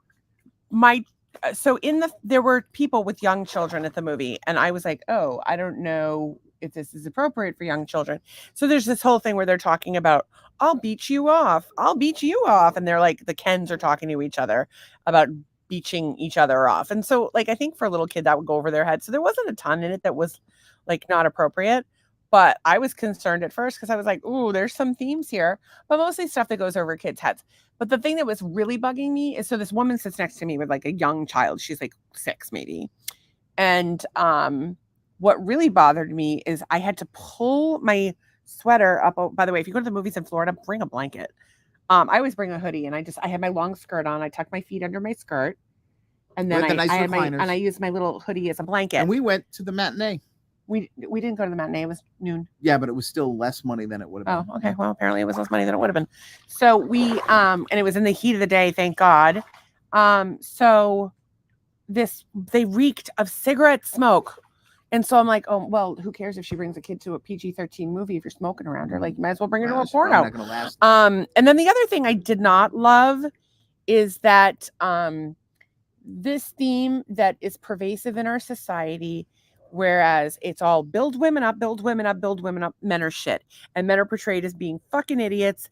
There were people with young children at the movie, and I was like, oh, I don't know if this is appropriate for young children. So there's this whole thing where they're talking about, I'll beat you off. And they're like, the Kens are talking to each other about beaching each other off. And so like, I think for a little kid that would go over their head. So there wasn't a ton in it that was like not appropriate. But I was concerned at first because I was like, ooh, there's some themes here, but mostly stuff that goes over kids' heads. But the thing that was really bugging me is, so this woman sits next to me with like a young child. She's like 6 maybe. And what really bothered me is I had to pull my sweater up. Oh, by the way, if you go to the movies in Florida, bring a blanket. I always bring a hoodie, and I had my long skirt on. I tucked my feet under my skirt. And then I used my little hoodie as a blanket. And we went to the matinee. We didn't go to the matinee. It was noon. Yeah, but it was still less money than it would have been. Oh, okay. Well, apparently it was less money than it would have been. So we and it was in the heat of the day, thank God. So they reeked of cigarette smoke. And so I'm like, oh, well, who cares if she brings a kid to a PG-13 movie if you're smoking around her? Like, you might as well bring her to a porno. Not gonna last. And then the other thing I did not love is that this theme that is pervasive in our society, whereas it's all build women up, build women up, build women up. Men are shit. And men are portrayed as being fucking idiots.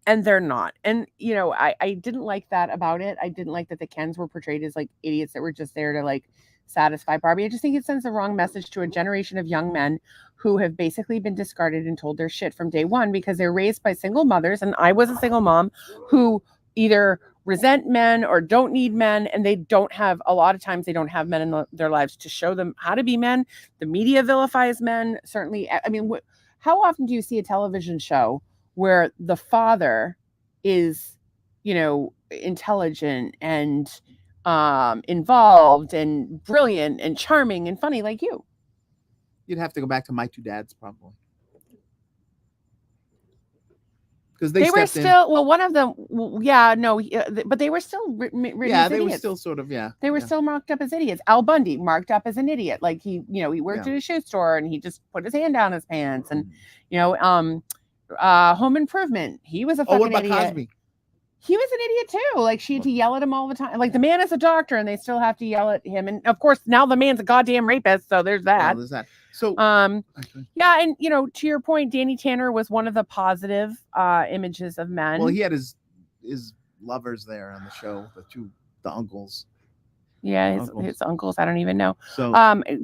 And they're not. And, you know, I didn't like that about it. I didn't like that the Kens were portrayed as like idiots that were just there to like satisfy Barbie. I just think it sends the wrong message to a generation of young men who have basically been discarded and told their shit from day one because they're raised by single mothers. And I was a single mom who either resent men or don't need men, and they don't have, a lot of times they don't have men in their lives to show them how to be men. The media vilifies men, certainly. I mean, how often do you see a television show where the father is, you know, intelligent and involved and brilliant and charming and funny like you? You'd have to go back to My Two Dads, probably. Because they were still, well, one of them, but they were still written as they idiots. were still sort of, They were still marked up as idiots. Al Bundy, marked up as an idiot. Like he worked at a shoe store and he just put his hand down his pants. And, Home Improvement, he was a fucking idiot. Cosby? he was an idiot too. Like she had to yell at him all the time. Like the man is a doctor, and they still have to yell at him. And of course, now the man's a goddamn rapist. So there's that. Well, there's that. So yeah, and to your point, Danny Tanner was one of the positive images of men. Well, he had his lovers there on the show, the uncles. Yeah, his uncles. I don't even know. So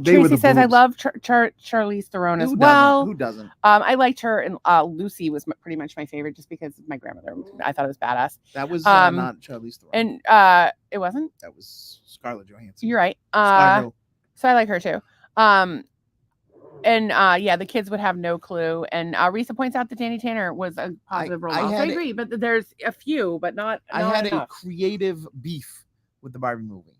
Tracy says, "I love Charlize Theron as well." Who doesn't? I liked her, and Lucy was pretty much my favorite, just because of my grandmother. I thought it was badass. That was not Charlize Theron, and it wasn't. That was Scarlett Johansson. You're right. So I like her too. Yeah, the kids would have no clue. And Risa points out that Danny Tanner was a positive role model. So I agree, but there's a few, but not. I had enough. A creative beef with the Barbie movie.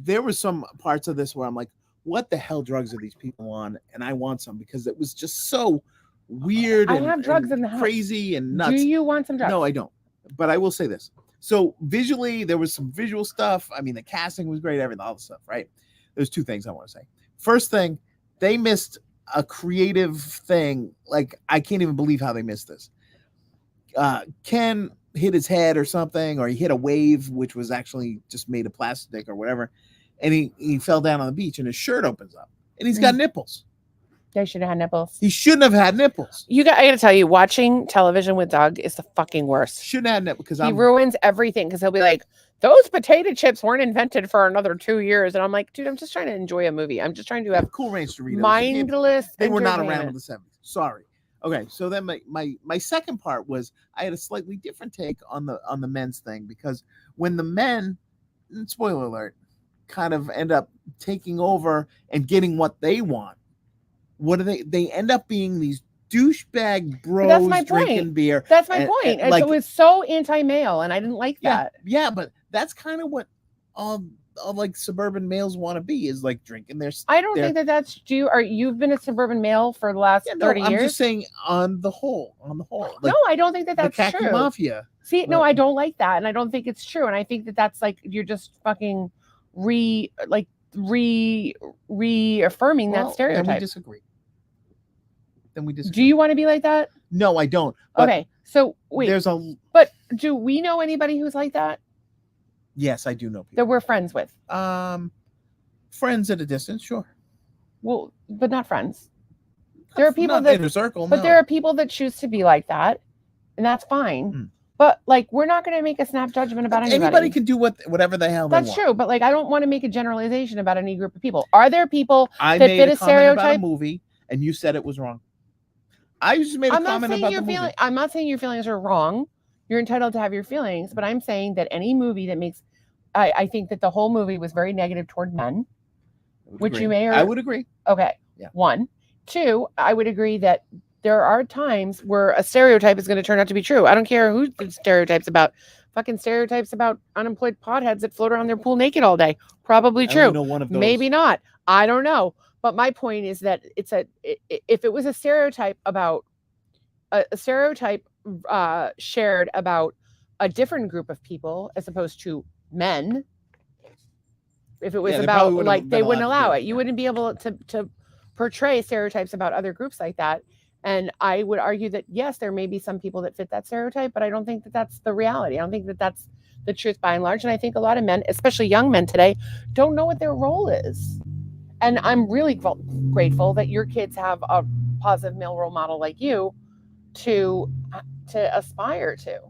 There were some parts of this where I'm like, what the hell drugs are these people on? And I want some, because it was just so weird. I have drugs in the house. Crazy and nuts. Do you want some drugs? No, I don't. But I will say this. So visually, there was some visual stuff. I mean, the casting was great, everything, all the stuff, right? There's two things I want to say. First thing, they missed a creative thing. Like, I can't even believe how they missed this. Ken hit his head or something, or he hit a wave, which was actually just made of plastic or whatever, and he fell down on the beach, and his shirt opens up, and he's got nipples. They should have had nipples. He shouldn't have had nipples. I gotta tell you, watching television with Doug is the fucking worst. Shouldn't have had nipples, because he ruins everything, because he'll be like, those potato chips weren't invented for another 2 years, and I'm like, dude, I'm just trying to enjoy a movie. I'm just trying to have Cool Ranch Doritos. Mindless. They were not around in the 70s. Sorry. Okay, so then my second part was, I had a slightly different take on the men's thing, because when the men, spoiler alert, kind of end up taking over and getting what they want, what do they end up being these douchebag bros drinking beer. That's my point. And it was so anti-male, and I didn't like that. Yeah, but that's kind of what like suburban males want to be, is like drinking their. I don't think that's due. Or you've been a suburban male for the last 30 years. I'm just saying on the whole. Like, no, I don't think that's the true. Mafia. See, no, I don't like that, and I don't think it's true, and I think that's like you're just fucking reaffirming that stereotype. Then we disagree. Do you want to be like that? No, I don't. Okay, so wait. But do we know anybody who's like that? Yes, I do know people that we're friends with. Friends at a distance, sure. Well, but not friends. There are people that in a circle, but there are people that choose to be like that, and that's fine. But like, we're not going to make a snap judgment about anybody. Anybody can do whatever the hell they want. That's true, but like, I don't want to make a generalization about any group of people. Are there people that fit a stereotype? About a movie, and you said it was wrong. I just made a comment about the movie. I'm not saying your feelings are wrong. You're entitled to have your feelings, but I'm saying that any movie that makes, I think that the whole movie was very negative toward men, which you may or I would agree. Okay. Yeah. 1, 2, I would agree that there are times where a stereotype is going to turn out to be true. I don't care who the stereotypes about. Fucking stereotypes about unemployed potheads that float around their pool naked all day. Probably true. Know one of those. Maybe not. I don't know. But my point is that if it was a stereotype about a stereotype shared about a different group of people as opposed to men, if it was about like, they wouldn't allow it. You wouldn't be able to portray stereotypes about other groups like that. And I would argue that, yes, there may be some people that fit that stereotype, but I don't think that that's the reality. I don't think that that's the truth by and large. And I think a lot of men, especially young men today, don't know what their role is. And I'm really grateful that your kids have a positive male role model like you to aspire to.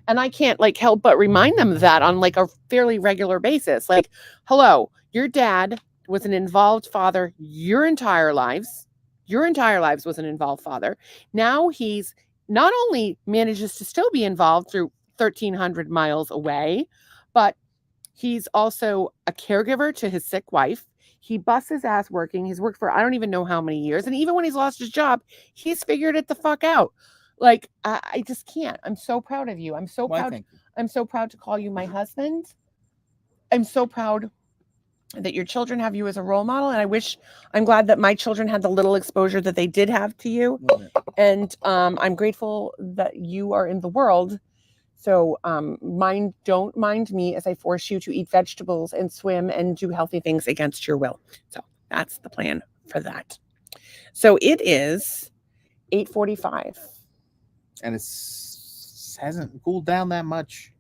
And I can't like help but remind them of that on like a fairly regular basis. Like, hello, your dad was an involved father your entire lives. Your entire lives was an involved father. Now he's not only manages to still be involved through 1,300 miles away, but he's also a caregiver to his sick wife. He busts his ass working. He's worked for I don't even know how many years. And even when he's lost his job, he's figured it the fuck out. Like, I just can't. I'm so proud of you. I'm so proud. I'm so proud to call you my husband. I'm so proud that your children have you as a role model. And I'm glad that my children had the little exposure that they did have to you. And I'm grateful that you are in the world. So don't mind me as I force you to eat vegetables and swim and do healthy things against your will. So that's the plan for that. So it is 8:45. And it's just hasn't cooled down that much.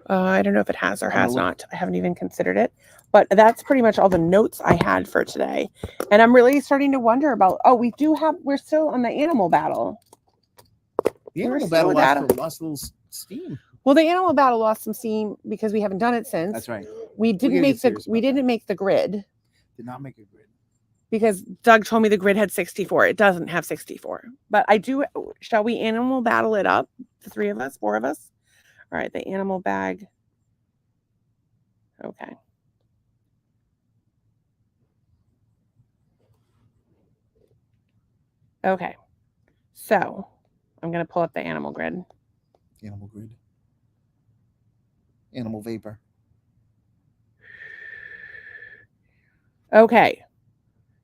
I don't know if it has or I'm gonna has look. not. I haven't even considered it. But that's pretty much all the notes I had for today. And I'm really starting to wonder about, we're still on the animal battle. The We're animal still battle with lost a little steam. Well, the animal battle lost some steam because we haven't done it since. That's right. We gotta didn't get make serious about that. make the grid Did not make a grid. because Doug told me the grid had 64. It doesn't have 64. But I do. Shall we animal battle it up? The 3 of us, 4 of us. All right, the animal bag. Okay. Okay. So I'm going to pull up the animal grid. Animal grid. Animal vapor. Okay.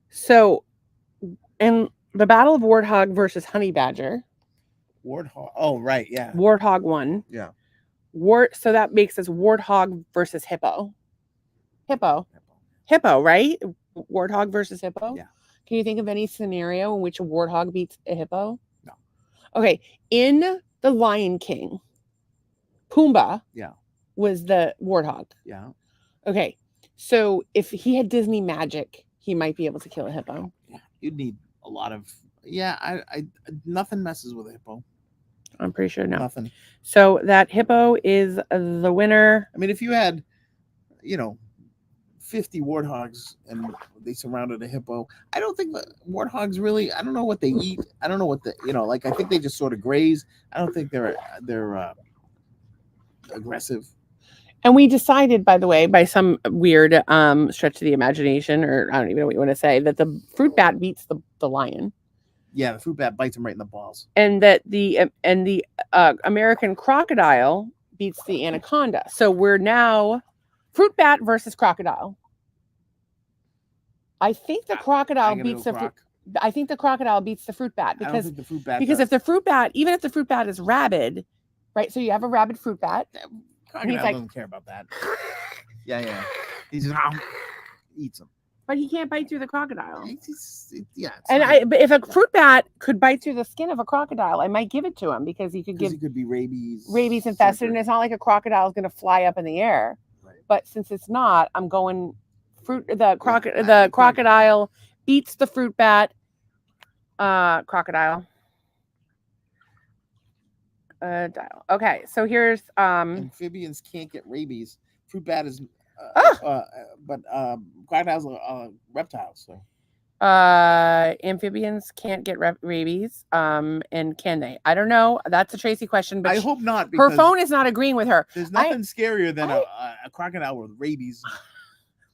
So in the Battle of Warthog versus Honey Badger. Warthog. Oh, right. Yeah. Warthog won. Yeah. So that makes us Warthog versus Hippo. Hippo, right? Warthog versus Hippo? Yeah. Can you think of any scenario in which a warthog beats a hippo? No. Okay. In The Lion King, Pumbaa was the warthog. Yeah. Okay. So if he had Disney magic, he might be able to kill a hippo. Yeah. You'd need a lot of. Yeah. I nothing messes with a hippo. I'm pretty sure no. Nothing. So that hippo is the winner. I mean, if you had, 50 warthogs and they surrounded a hippo, I don't think warthogs really. I don't know what they eat. I don't know what I think they just sort of graze. I don't think they're aggressive. And we decided, by the way, by some weird stretch of the imagination, or I don't even know what you want to say, that the fruit bat beats the lion. Yeah, the fruit bat bites him right in the balls. And that the American crocodile beats the anaconda. So we're now fruit bat versus crocodile. I think the crocodile beats the I think the crocodile beats the fruit bat because I don't think the fruit bat if the fruit bat, even if the fruit bat is rabid, right? So you have a rabid fruit bat. Crocodile doesn't care about that. Yeah. He just eats them. But he can't bite through the crocodile. But if a fruit bat could bite through the skin of a crocodile, I might give it to him because he could be rabies infested, and it's not like a crocodile is going to fly up in the air. Right. But since it's not, I'm going the crocodile beats the fruit bat. Crocodile. Dial. Okay, so here's amphibians can't get rabies. Fruit bat is but crocodiles are reptiles. So amphibians can't get rabies. And can they? I don't know. That's a Tracy question, but I hope not. Her phone is not agreeing with her. There's nothing scarier than a crocodile with rabies.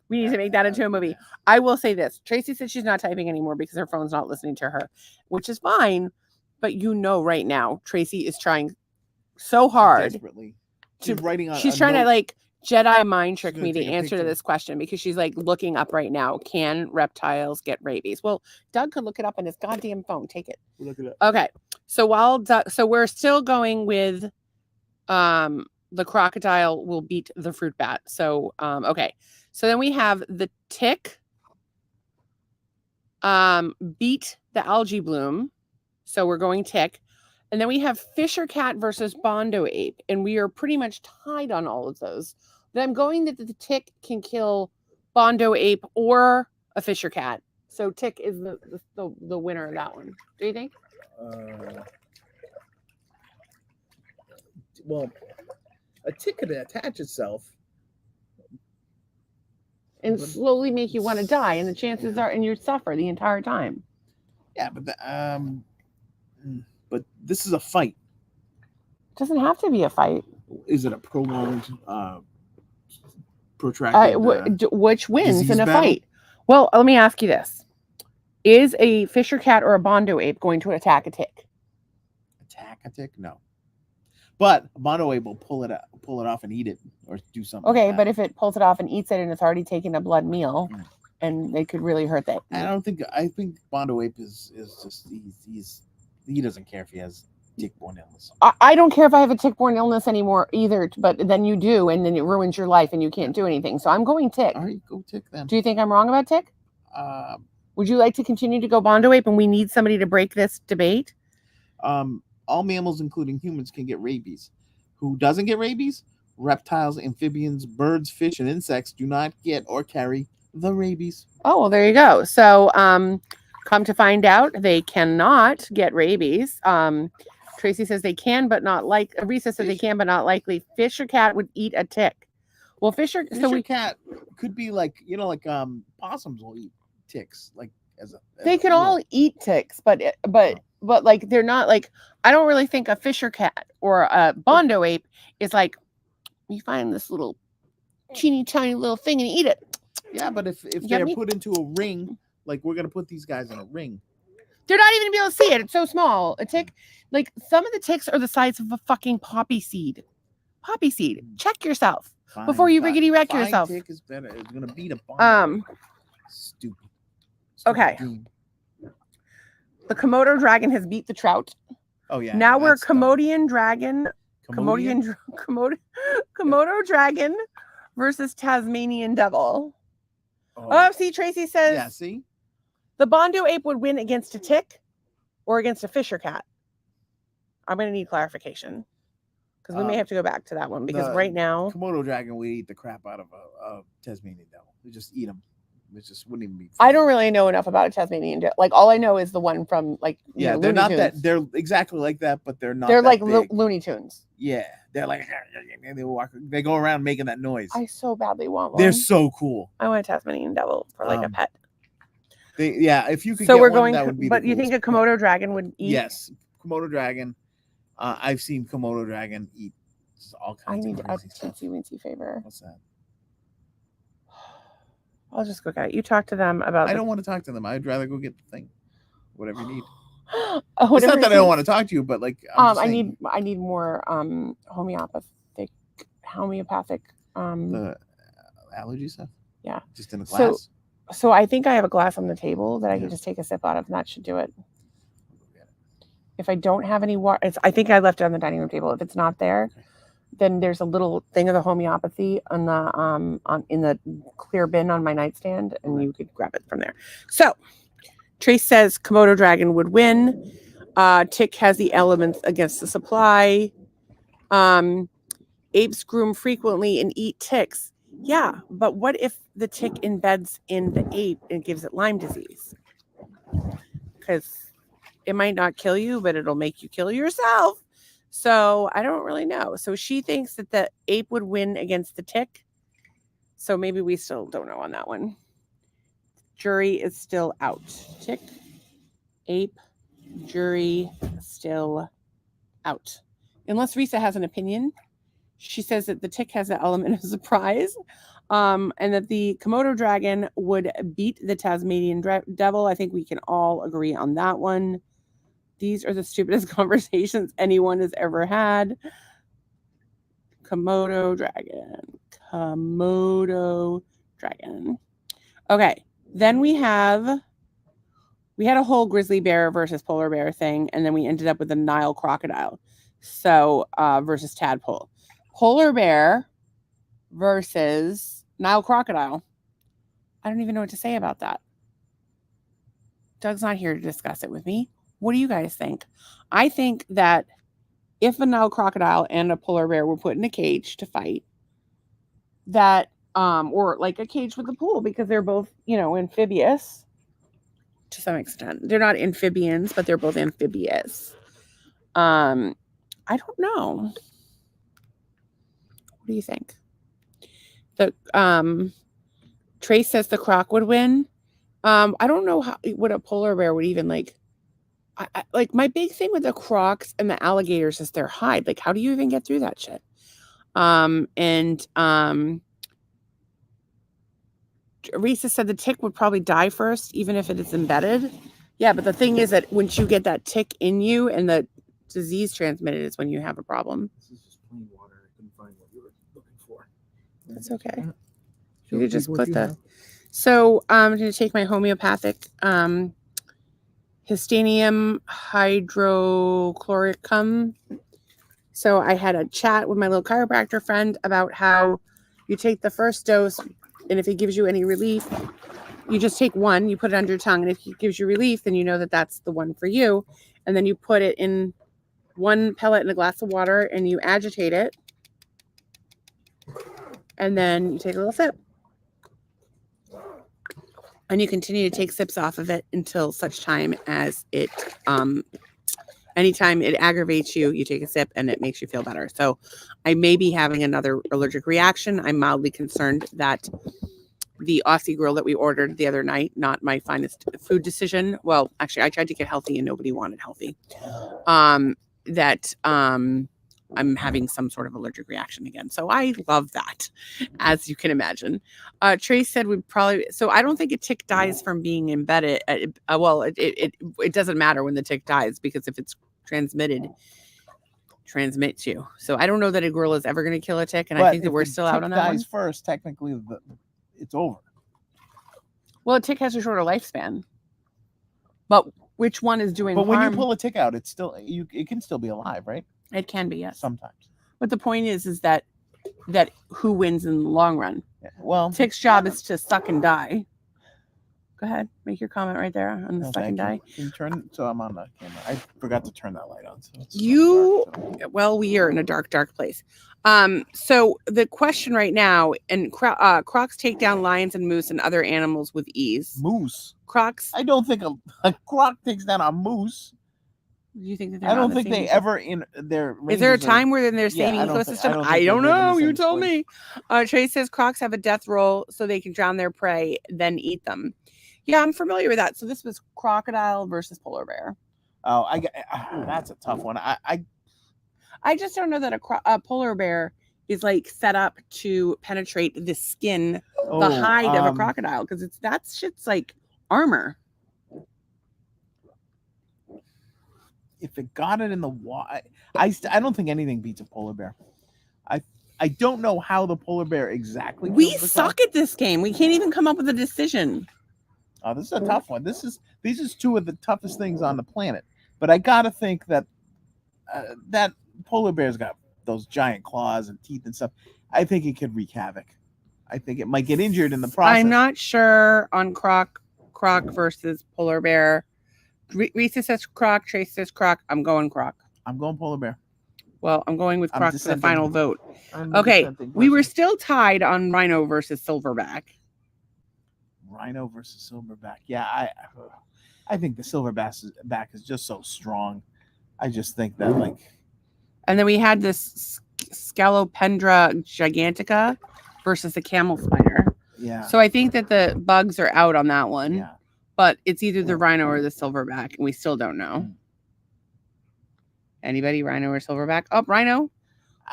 We need to make that into a movie. I will say this. Tracy said she's not typing anymore because her phone's not listening to her, which is fine. But right now, Tracy is trying so hard. Desperately. She's trying to Jedi mind trick me to answer to this question because she's looking up right now. Can reptiles get rabies? Well, Doug could look it up on his goddamn phone. Take it. We'll look it up. Okay. So so we're still going with the crocodile will beat the fruit bat. So okay. So then we have the tick beat the algae bloom. So we're going tick. And then we have Fisher cat versus Bondo ape. And we are pretty much tied on all of those. But I'm going that the tick can kill Bondo ape or a Fisher cat. So tick is the winner of that one. Do you think? Well, a tick could attach itself. And slowly make you want to die. And the chances are, and you suffer the entire time. Yeah, but this is a fight. It doesn't have to be a fight. Is it a prolonged, protracted? Which wins in a battle? fight? Well, let me ask you this: is a Fisher cat or a Bondo ape going to attack a tick? Attack a tick? No. But a Bondo ape will pull it off and eat it or do something. Okay, but if it pulls it off and eats it and it's already taken a blood meal, and they could really hurt that. I think Bondo ape is just he doesn't care if he has tick-borne illness. I don't care if I have a tick-borne illness anymore either, but then you do, and then it ruins your life and you can't do anything. So I'm going tick. All right, go tick then. Do you think I'm wrong about tick? Would you like to continue to go Bondo ape and we need somebody to break this debate? All mammals, including humans, can get rabies. Who doesn't get rabies? Reptiles, amphibians, birds, fish, and insects do not get or carry the rabies. Oh, well, there you go. So, come to find out, they cannot get rabies. Tracy says they can, but not like. Risa says they can, but not likely. Fish or cat would eat a tick. Well, fish or cat could be like possums will eat ticks like as they could all eat ticks, but like they're not like. I don't really think a fisher cat or a bondo ape is like you find this little teeny tiny little thing and eat it. Yeah, but if they're put into a ring, like we're gonna put these guys in a ring, they're not even gonna be able to see it. It's so small. A tick, like some of the ticks are the size of a fucking poppy seed. Poppy seed. Check yourself before you riggedy wreck yourself. Tick is better. It's gonna beat a bomb. Stupid. Okay. The Komodo dragon has beat the trout. Oh yeah. Now we're Komodo dragon versus Tasmanian devil. Oh, see, Tracy says. Yeah, see. The bondo ape would win against a tick or against a fisher cat. I'm going to need clarification because we may have to go back to that one because right now Komodo dragon would eat the crap out of a Tasmanian devil. We just eat them. It just wouldn't even be fun. I don't really know enough about a Tasmanian devil. Like all I know is the one from like they're Looney not Tunes. that they're exactly like that, but they're not. They're that like big. Looney Tunes. Yeah, they're like they walk. They go around making that noise. I so badly want one. They're so cool. I want a Tasmanian devil for like a pet. If you could. So get we're one, going. that would be but you think a Komodo dragon would eat? Yes, Komodo dragon. I've seen Komodo dragon eat all kinds. I need a teensy favor. What's that? I'll just go get it. You talk to them about. I don't want to talk to them. I'd rather go get the thing. Whatever you need. It's not that I don't want to talk to you, but like I need more homeopathic the allergy stuff. Yeah. Just in a glass. So I think I have a glass on the table that I can just take a sip out of, and that should do it. If I don't have any water, I think I left it on the dining room table. If it's not there, then there's a little thing of the homeopathy on the in the clear bin on my nightstand, and you could grab it from there. So Trace says Komodo dragon would win. Tick has the elements against the supply. Apes groom frequently and eat ticks. Yeah, but what if the tick embeds in the ape and gives it Lyme disease? Because it might not kill you, but it'll make you kill yourself. So I don't really know. So she thinks that the ape would win against the tick. So maybe we still don't know on that one. Jury is still out. Tick, ape, jury still out. Unless Risa has an opinion. She says that the tick has an element of surprise, and that the Komodo dragon would beat the Tasmanian devil. I think we can all agree on that one. These are the stupidest conversations anyone has ever had. Komodo dragon. Okay, then we had a whole grizzly bear versus polar bear thing, and then we ended up with a Nile crocodile. So versus tadpole. Polar bear versus Nile crocodile. I don't even know what to say about that. Doug's not here to discuss it with me. What do you guys think? I think that if a Nile crocodile and a polar bear were put in a cage to fight, that or like a cage with a pool, because they're both, amphibious to some extent. They're not amphibians, but they're both amphibious. I don't know. What do you think? The Trace says the croc would win. I don't know what a polar bear would even like. Like my big thing with the crocs and the alligators is their hide. Like, how do you even get through that shit? Risa said the tick would probably die first, even if it is embedded. Yeah, but the thing is that once you get that tick in you and the disease transmitted is when you have a problem. This is just plain water. I couldn't find what you were looking for. That's okay. You could just put the. So I'm going to take my homeopathic Histanium hydrochloricum. So I had a chat with my little chiropractor friend about how you take the first dose, and if it gives you any relief, you just take one, you put it under your tongue, and if it gives you relief, then you know that that's the one for you, and then you put it in 1 pellet in a glass of water and you agitate it. And then you take a little sip. And you continue to take sips off of it until such time as it, anytime it aggravates you, you take a sip and it makes you feel better. So I may be having another allergic reaction. I'm mildly concerned that the Aussie grill that we ordered the other night, not my finest food decision. Well, actually, I tried to get healthy and nobody wanted healthy. I'm having some sort of allergic reaction again. So I love that, as you can imagine. Trace said we'd probably, so I don't think a tick dies from being embedded. It doesn't matter when the tick dies because if it's transmits you. So I don't know that a gorilla is ever going to kill a tick. And But I think that if we're the still out tick on that one. dies first, technically, it's over. Well, a tick has a shorter lifespan. But which one is doing But when harm? you pull a tick out, it's still it can still be alive, right? It can be, yes. Sometimes. But the point is that who wins in the long run? Yeah. Well, Tick's job is to suck and die. Go ahead, make your comment right there on the suck and die. Can you turn so I'm on the camera? I forgot to turn that light on. So well, we are in a dark place. So the question right now, and crocs take down lions and moose and other animals with ease. Moose. Crocs. I don't think a croc takes down a moose. Do you think that they're I not don't the think same they eco- ever in their. Is there a ranges time where they're same I don't ecosystem? think I don't they live in know. the You same told place. me. Trace says crocs have a death roll so they can drown their prey, then eat them. Yeah, I'm familiar with that. So this was crocodile versus polar bear. Oh, that's a tough one. I just don't know that a polar bear is like set up to penetrate the skin, the hide of a crocodile, because that shit's like armor. If it got it in the water, I don't think anything beats a polar bear. I don't know how the polar bear exactly. We suck at this game. We can't even come up with a decision. Oh, this is a tough one. These is two of the toughest things on the planet. But I gotta think that that polar bear's got those giant claws and teeth and stuff. I think it could wreak havoc. I think it might get injured in the process. I'm not sure on croc versus polar bear. Risa says croc. Trace says croc. I'm going croc. I'm going polar bear. Well, I'm going with croc for the final vote. I'm Okay, dissenting we were person. still tied on rhino versus silverback. Rhino versus silverback. Yeah, I think the silverback is just so strong. I just think that And then we had this Scalopendra gigantica versus the camel spider. Yeah. So I think that the bugs are out on that one. Yeah. But it's either the rhino or the silverback, and we still don't know. Anybody, rhino or silverback? Oh, rhino. All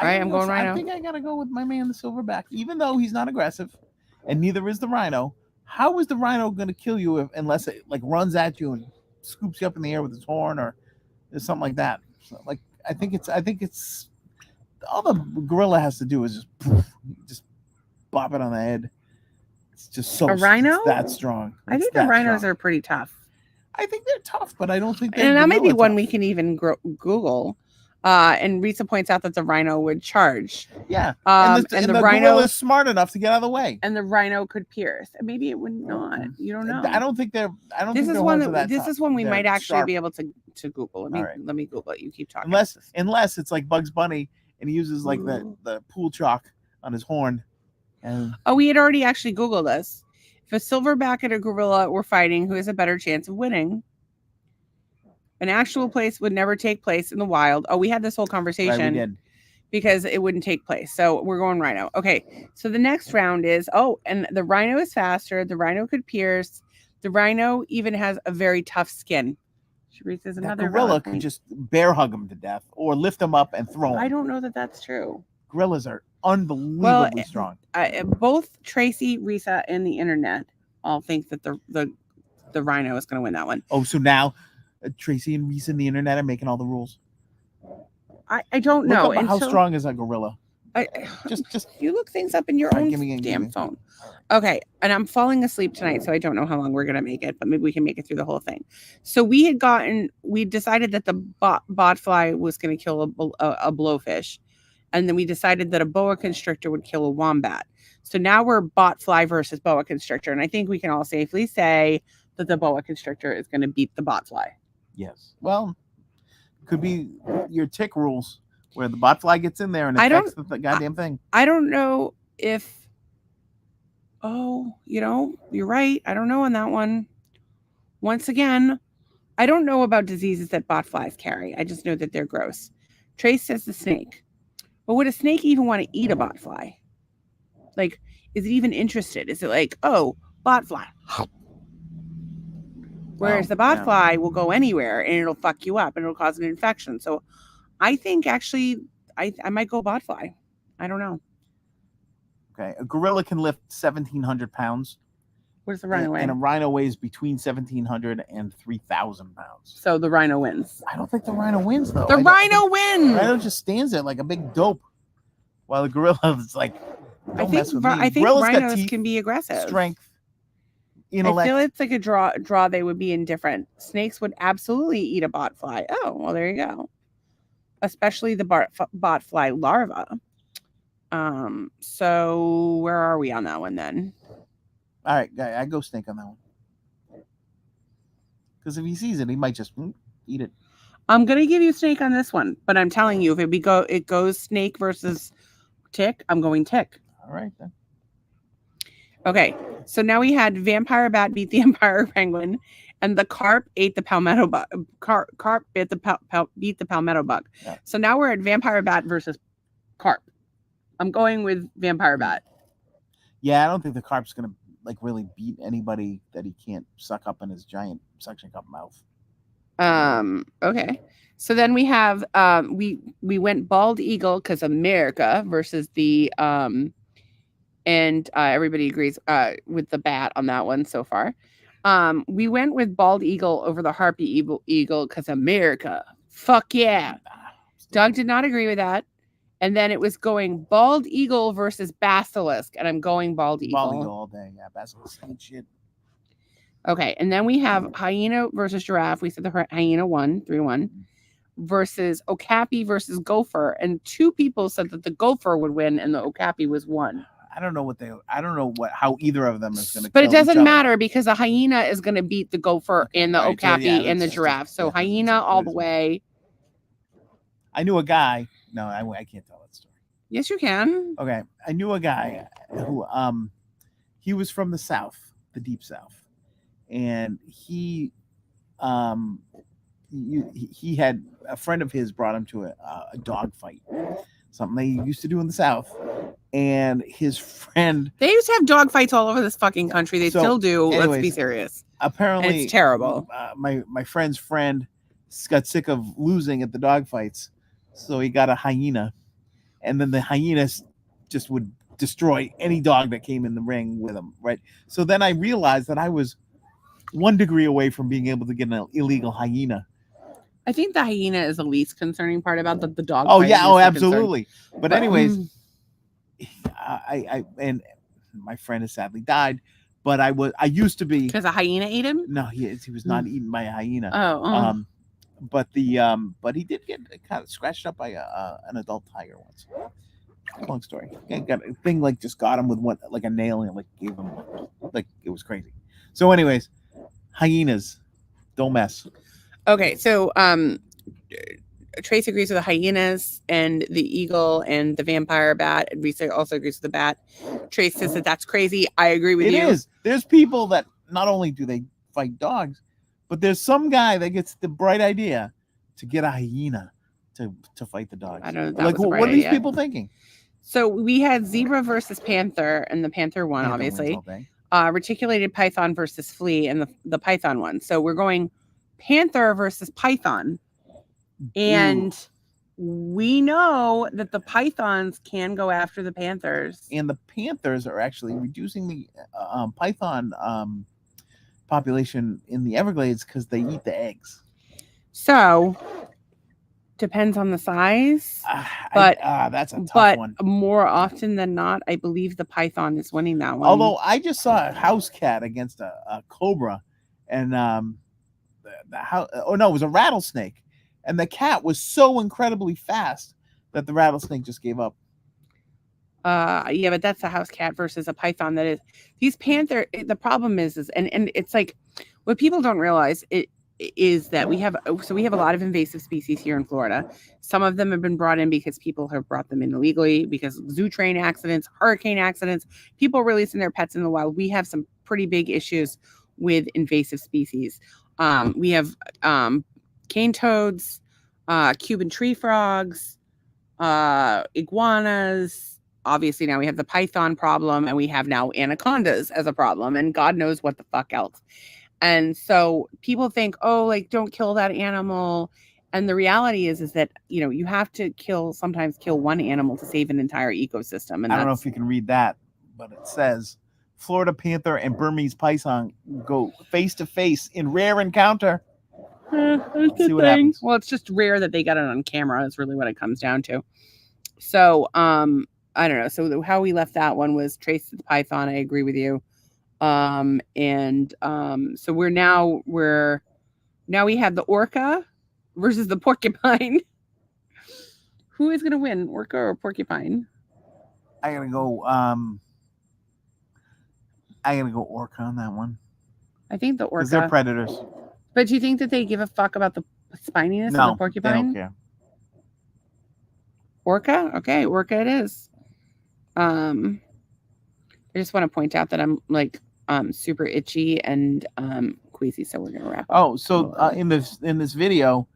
right, I'm going rhino. I think I gotta go with my man, the silverback. Even though he's not aggressive, and neither is the rhino. How is the rhino gonna kill you unless it runs at you and scoops you up in the air with its horn or something like that? So, I think it's all the gorilla has to do is just bop it on the head. It's just so a rhino that strong. I think the rhinos are pretty tough. I think they're tough, but I don't think they're. And that might be one we can even Google. And Risa points out that the rhino would charge. Yeah. And the rhino is smart enough to get out of the way. And the rhino could pierce. Maybe it would not. You don't know. I don't think they're. This is one we might actually be able to Google. Let me Google it. You keep talking. Unless it's like Bugs Bunny and he uses the pool chalk on his horn. Oh, we had already actually Googled this. If a silverback and a gorilla were fighting, who has a better chance of winning? An actual place would never take place in the wild. Oh, we had this whole conversation. Right, we did. Because it wouldn't take place. So we're going rhino. Okay. So the next round is, and the rhino is faster. The rhino could pierce. The rhino even has a very tough skin. There's another gorilla could just bear hug him to death or lift him up and throw him. I don't know that that's true. Gorillas are unbelievably strong. Both Tracy, Risa, and the internet all think that the rhino is going to win that one. Oh, so now Tracy and Risa and the internet are making all the rules. I don't know. How strong is a gorilla? Just you look things up in your own damn phone. Okay, and I'm falling asleep tonight, so I don't know how long we're gonna make it, but maybe we can make it through the whole thing. So we decided that the botfly was gonna kill a blowfish, and then we decided that a boa constrictor would kill a wombat. So now we're botfly versus boa constrictor, and I think we can all safely say that the boa constrictor is gonna beat the botfly. Yes. Well, Could be your tick rules where the botfly gets in there and I affects don't- the goddamn thing. I don't know if. Oh, you're right. I don't know on that one. Once again, I don't know about diseases that botflies carry. I just know that they're gross. Trace says the snake. But would a snake even want to eat a botfly? Like, is it even interested? Is it like, oh, botfly? Whereas the botfly will go anywhere and it'll fuck you up and it'll cause an infection. So I think actually I might go botfly. I don't know. Okay, a gorilla can lift 1,700 pounds. What does the rhino weigh? And a rhino weighs between 1,700 and 3,000 pounds. So the rhino wins. I don't think the rhino wins, though. The rhino wins! The rhino just stands there like a big dope, while the gorilla is like, don't mess with me. I think Gorillas rhinos got teeth, can be aggressive. Strength, intellect. I feel it's like a draw they would be indifferent. Snakes would absolutely eat a botfly. Oh, well, there you go. Especially the botfly larva. So where are we on that one then? All right, I go snake on that one. Because if he sees it, he might just eat it. I'm gonna give you snake on this one, but I'm telling you, if it goes snake versus tick, I'm going tick. All right then. Okay, so now we had vampire bat beat the emperor penguin, and the carp ate the palmetto bug. Carp beat the palmetto bug. Yeah. So now we're at vampire bat versus carp. I'm going with vampire bat. Yeah, I don't think the carp's gonna like really beat anybody that he can't suck up in his giant suction cup mouth. Okay. So then we have we went bald eagle because America versus the and everybody agrees with the bat on that one so far. We went with bald eagle over the harpy eagle because America. Fuck yeah. Doug did not agree with that. And then it was going bald eagle versus basilisk, and I'm going bald eagle. Bald eagle all day, yeah. Basilisk ain't shit. Okay, and then we have hyena versus giraffe. We said the hyena won 3-1 versus okapi versus gopher, and 2 people said that the gopher would win, and the okapi was 1. I don't know how either of them is going to. But it doesn't matter because the hyena is going to beat the gopher and the okapi and the giraffe. So hyena all the way. I knew a guy. No, I can't tell that story. Yes, you can. Okay, I knew a guy who he was from the South, the deep South, and he had a friend of his brought him to a dog fight, something they used to do in the South, and his friend. They used to have dog fights all over this fucking country. They still do. Anyways, let's be serious. Apparently, and it's terrible. My friend's friend got sick of losing at the dog fights. So he got a hyena, and then the hyenas just would destroy any dog that came in the ring with him, right? So then I realized that I was 1 degree away from being able to get an illegal hyena. I think the hyena is the least concerning part about the dog. Oh yeah, absolutely. But anyways, I and my friend has sadly died. But I used to be because a hyena ate him. No, he was not eaten by a hyena. Oh. But he did get kind of scratched up by an adult tiger once. Long story. Got a thing just got him with one like a nail and gave him it was crazy. So anyways, hyenas, don't mess. Okay, so Trace agrees with the hyenas and the eagle and the vampire bat. And Risa also agrees with the bat. Trace says that's crazy. I agree with you. It is. There's people that not only do they fight dogs, but there's some guy that gets the bright idea to get a hyena to fight the dogs. I don't know. What are these people thinking? So we had zebra versus panther, and the panther won, obviously. Reticulated python versus flea, and the python won. So we're going panther versus python. And we know that the pythons can go after the panthers. And the panthers are actually reducing the python population in the Everglades because they eat the eggs. So depends on the size, but that's a tough one. More often than not, I believe the python is winning that one. Although I just saw a house cat against a cobra, and it was a rattlesnake, and the cat was so incredibly fast that the rattlesnake just gave up. Yeah, but that's a house cat versus a python. That is these panther. The problem is and it's like what people don't realize. is that we have a lot of invasive species here in Florida. Some of them have been brought in because people have brought them in illegally, because of zoo train accidents, hurricane accidents, people releasing their pets in the wild. We have some pretty big issues with invasive species. We have cane toads, Cuban tree frogs, iguanas. Obviously now we have the python problem, and we have now anacondas as a problem, and God knows what the fuck else. And so people think, oh, like, don't kill that animal. And the reality is that, you know, you have to sometimes kill one animal to save an entire ecosystem. And I don't know if you can read that, but it says Florida panther and Burmese python go face to face in rare encounter. See what happens. Well, it's just rare that they got it on camera. That's really what it comes down to. So, I don't know. So how we left that one was trace to the python. I agree with you. So we have the orca versus the porcupine. Who is gonna win, orca or porcupine? I gotta go orca on that one. I think the orca, because they're predators. But do you think that they give a fuck about the spininess of the porcupine? They don't care. Orca? Okay, orca it is. I just want to point out that I'm like super itchy and queasy, so we're gonna wrap up. Oh, so in this video,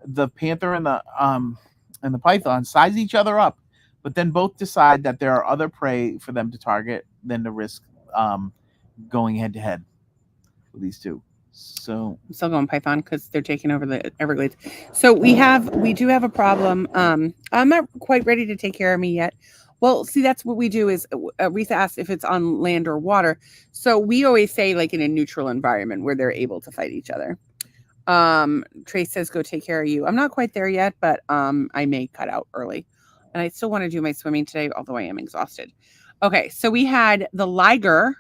the panther and the python size each other up, but then both decide that there are other prey for them to target than to risk going head to head with these two. So I'm still going python because they're taking over the Everglades. So we do have a problem. I'm not quite ready to take care of me yet. Well, see, that's what we do is Risa asked if it's on land or water. So we always say like in a neutral environment where they're able to fight each other. Trace says, go take care of you. I'm not quite there yet, but I may cut out early. And I still want to do my swimming today, although I am exhausted. Okay, so we had the liger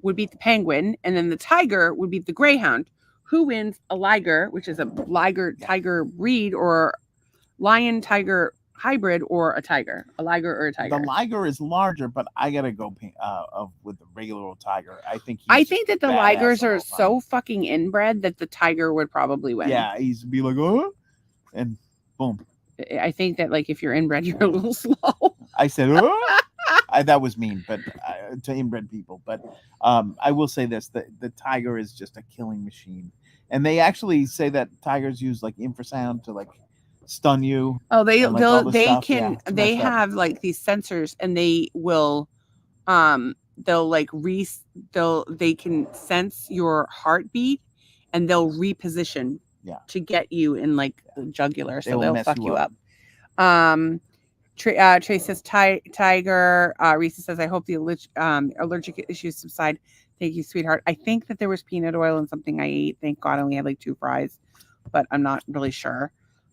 would beat the penguin, and then the tiger would beat the greyhound. Who wins a liger, which is a liger-tiger breed, or lion-tiger hybrid, or a tiger? A liger or a tiger? The liger is larger, but I gotta go with the regular old tiger. I think that the ligers are so fucking inbred that the tiger would probably win. Yeah, he's be like, oh, and boom. I think that like if you're inbred, you're a little slow. I said, oh. That was mean, but to inbred people. But I will say this: the tiger is just a killing machine, and they actually say that tigers use like infrasound to like stun you. Oh, they have like these sensors, and they will, they can sense your heartbeat, and they'll reposition to get you in like the jugular, so they'll fuck you up. Trace says tiger. Risa says, I hope the allergic issues subside. Thank you, sweetheart. I think that there was peanut oil in something I ate. Thank God I only had like 2 fries, but I'm not really sure.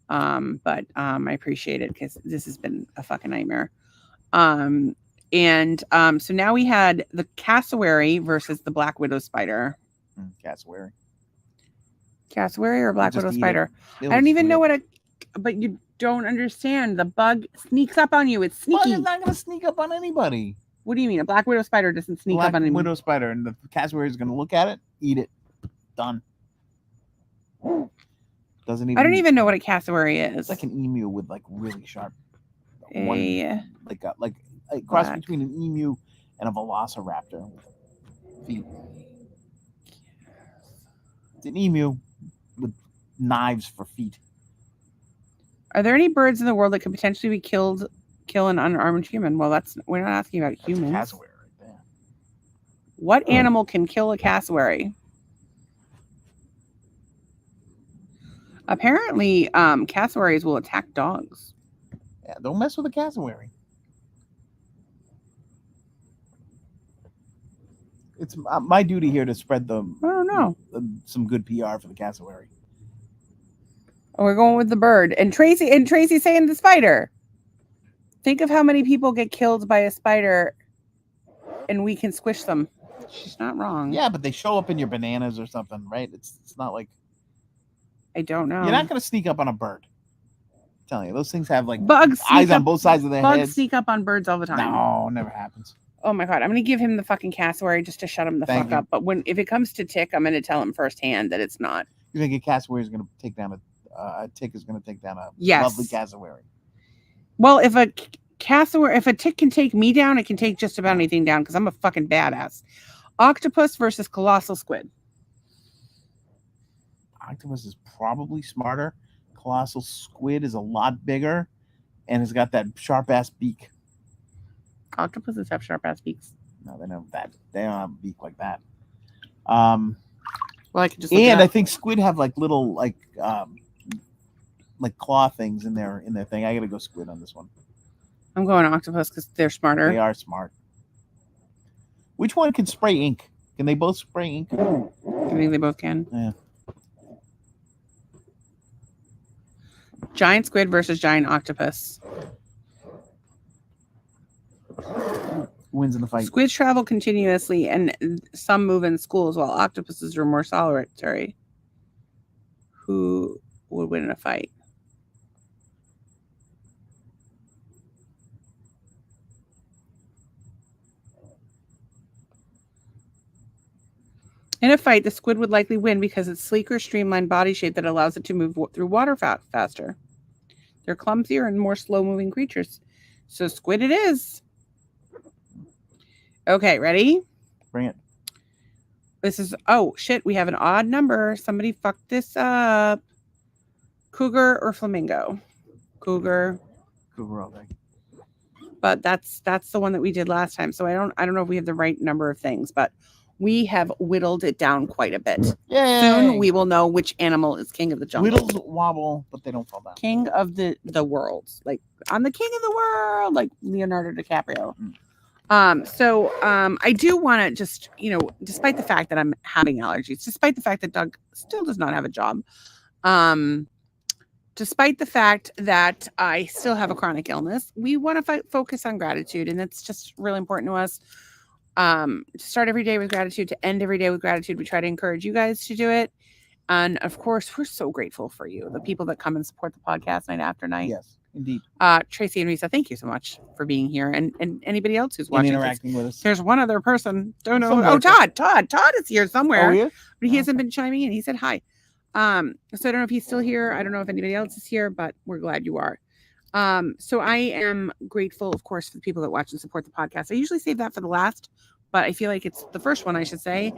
But I appreciate it because this has been a fucking nightmare. So now we had the cassowary versus the black widow spider. Cassowary or black widow spider? I don't even know but you don't understand. The bug sneaks up on you. It's sneaky. Bug is not going to sneak up on anybody. What do you mean? A black widow spider doesn't sneak up on anybody. Black widow spider, and the cassowary is going to look at it, eat it. Done. Doesn't even. I don't even know what a cassowary is. It's like an emu with like really sharp. Like a cross between an emu and a velociraptor feet. It's an emu with knives for feet. Are there any birds in the world that could potentially kill an unarmed human? Well, we're not asking about humans. Cassowary right there. What animal can kill a cassowary? Apparently, cassowaries will attack dogs. Yeah, don't mess with a cassowary. It's my duty here to spread some good PR for the cassowary. Oh, we're going with the bird. And Tracy saying the spider. Think of how many people get killed by a spider and we can squish them. She's not wrong. Yeah, but they show up in your bananas or something, right? It's not like... I don't know. You're not going to sneak up on a bird. I'm telling you, those things have like eyes on both sides of their heads. Bugs sneak up on birds all the time. No, never happens. Oh my God. I'm going to give him the fucking cassowary just to shut him the fuck up. But if it comes to tick, I'm going to tell him firsthand that it's not. You think a cassowary is going to take down a tick is going to take down a Yes. lovely cassowary? Well, if a tick can take me down, it can take just about anything down because I'm a fucking badass. Octopus versus colossal squid. Octopus is probably smarter. Colossal squid is a lot bigger and has got that sharp ass beak. Octopuses have sharp ass beaks. No, they don't have that. They don't have a beak like that. Well, I could just. And I think squid have like little like claw things in their thing. I gotta go squid on this one. I'm going octopus because they're smarter. They are smart. Which one can spray ink? Can they both spray ink? I think they both can. Yeah. Giant squid versus giant octopus. Who wins in the fight? Squids travel continuously and some move in schools while octopuses are more solitary. Who would win in a fight? In a fight, the squid would likely win because its sleeker, streamlined body shape that allows it to move through water faster. They're clumsier and more slow-moving creatures. So squid it is. Okay, ready? Bring it. This is, oh, shit, we have an odd number. Somebody fucked this up. Cougar or flamingo? Cougar. Cougar all day. But that's the one that we did last time. So I don't know if we have the right number of things, but we have whittled it down quite a bit. Yay! Soon we will know which animal is king of the jungle. Whittles wobble, but they don't fall down. King of the world. Like, I'm the king of the world, like Leonardo DiCaprio. I do want to just, despite the fact that I'm having allergies, despite the fact that Doug still does not have a job, despite the fact that I still have a chronic illness, we want to focus on gratitude. And that's just really important to us. To start every day with gratitude, to end every day with gratitude. We try to encourage you guys to do it. And of course, we're so grateful for you, the people that come and support the podcast night after night. Yes, indeed. Tracy and Risa, thank you so much for being here. And anybody else who's watching. Interacting with us. There's one other person. Don't know. Somewhere. Oh, Todd is here somewhere. Oh, yeah? But he hasn't been chiming in. He said hi. So I don't know if he's still here. I don't know if anybody else is here, but we're glad you are. So I am grateful, of course, for the people that watch and support the podcast. I usually save that for the last, but I feel like it's the first one, I should say,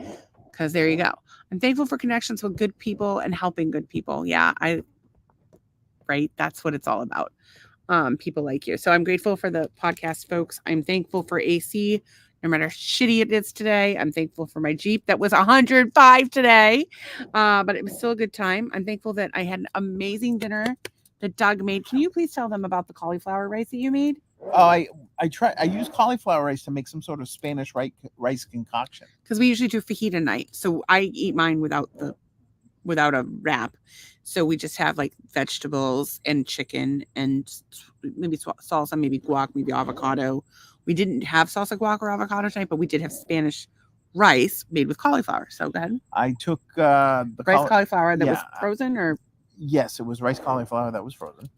because there you go. I'm thankful for connections with good people and helping good people. Yeah, right. That's what it's all about. People like you. So I'm grateful for the podcast folks. I'm thankful for AC, no matter how shitty it is today. I'm thankful for my Jeep that was 105 today, but it was still a good time. I'm thankful that I had an amazing dinner that Doug made. Can you please tell them about the cauliflower rice that you made? Oh, I use cauliflower rice to make some sort of Spanish rice concoction. Because we usually do fajita night, so I eat mine without a wrap. So we just have like vegetables and chicken and maybe salsa, maybe guac, maybe avocado. We didn't have salsa, guac, or avocado tonight, but we did have Spanish rice made with cauliflower. So go ahead. I took the rice cauliflower that was frozen, or yes, it was rice cauliflower that was frozen.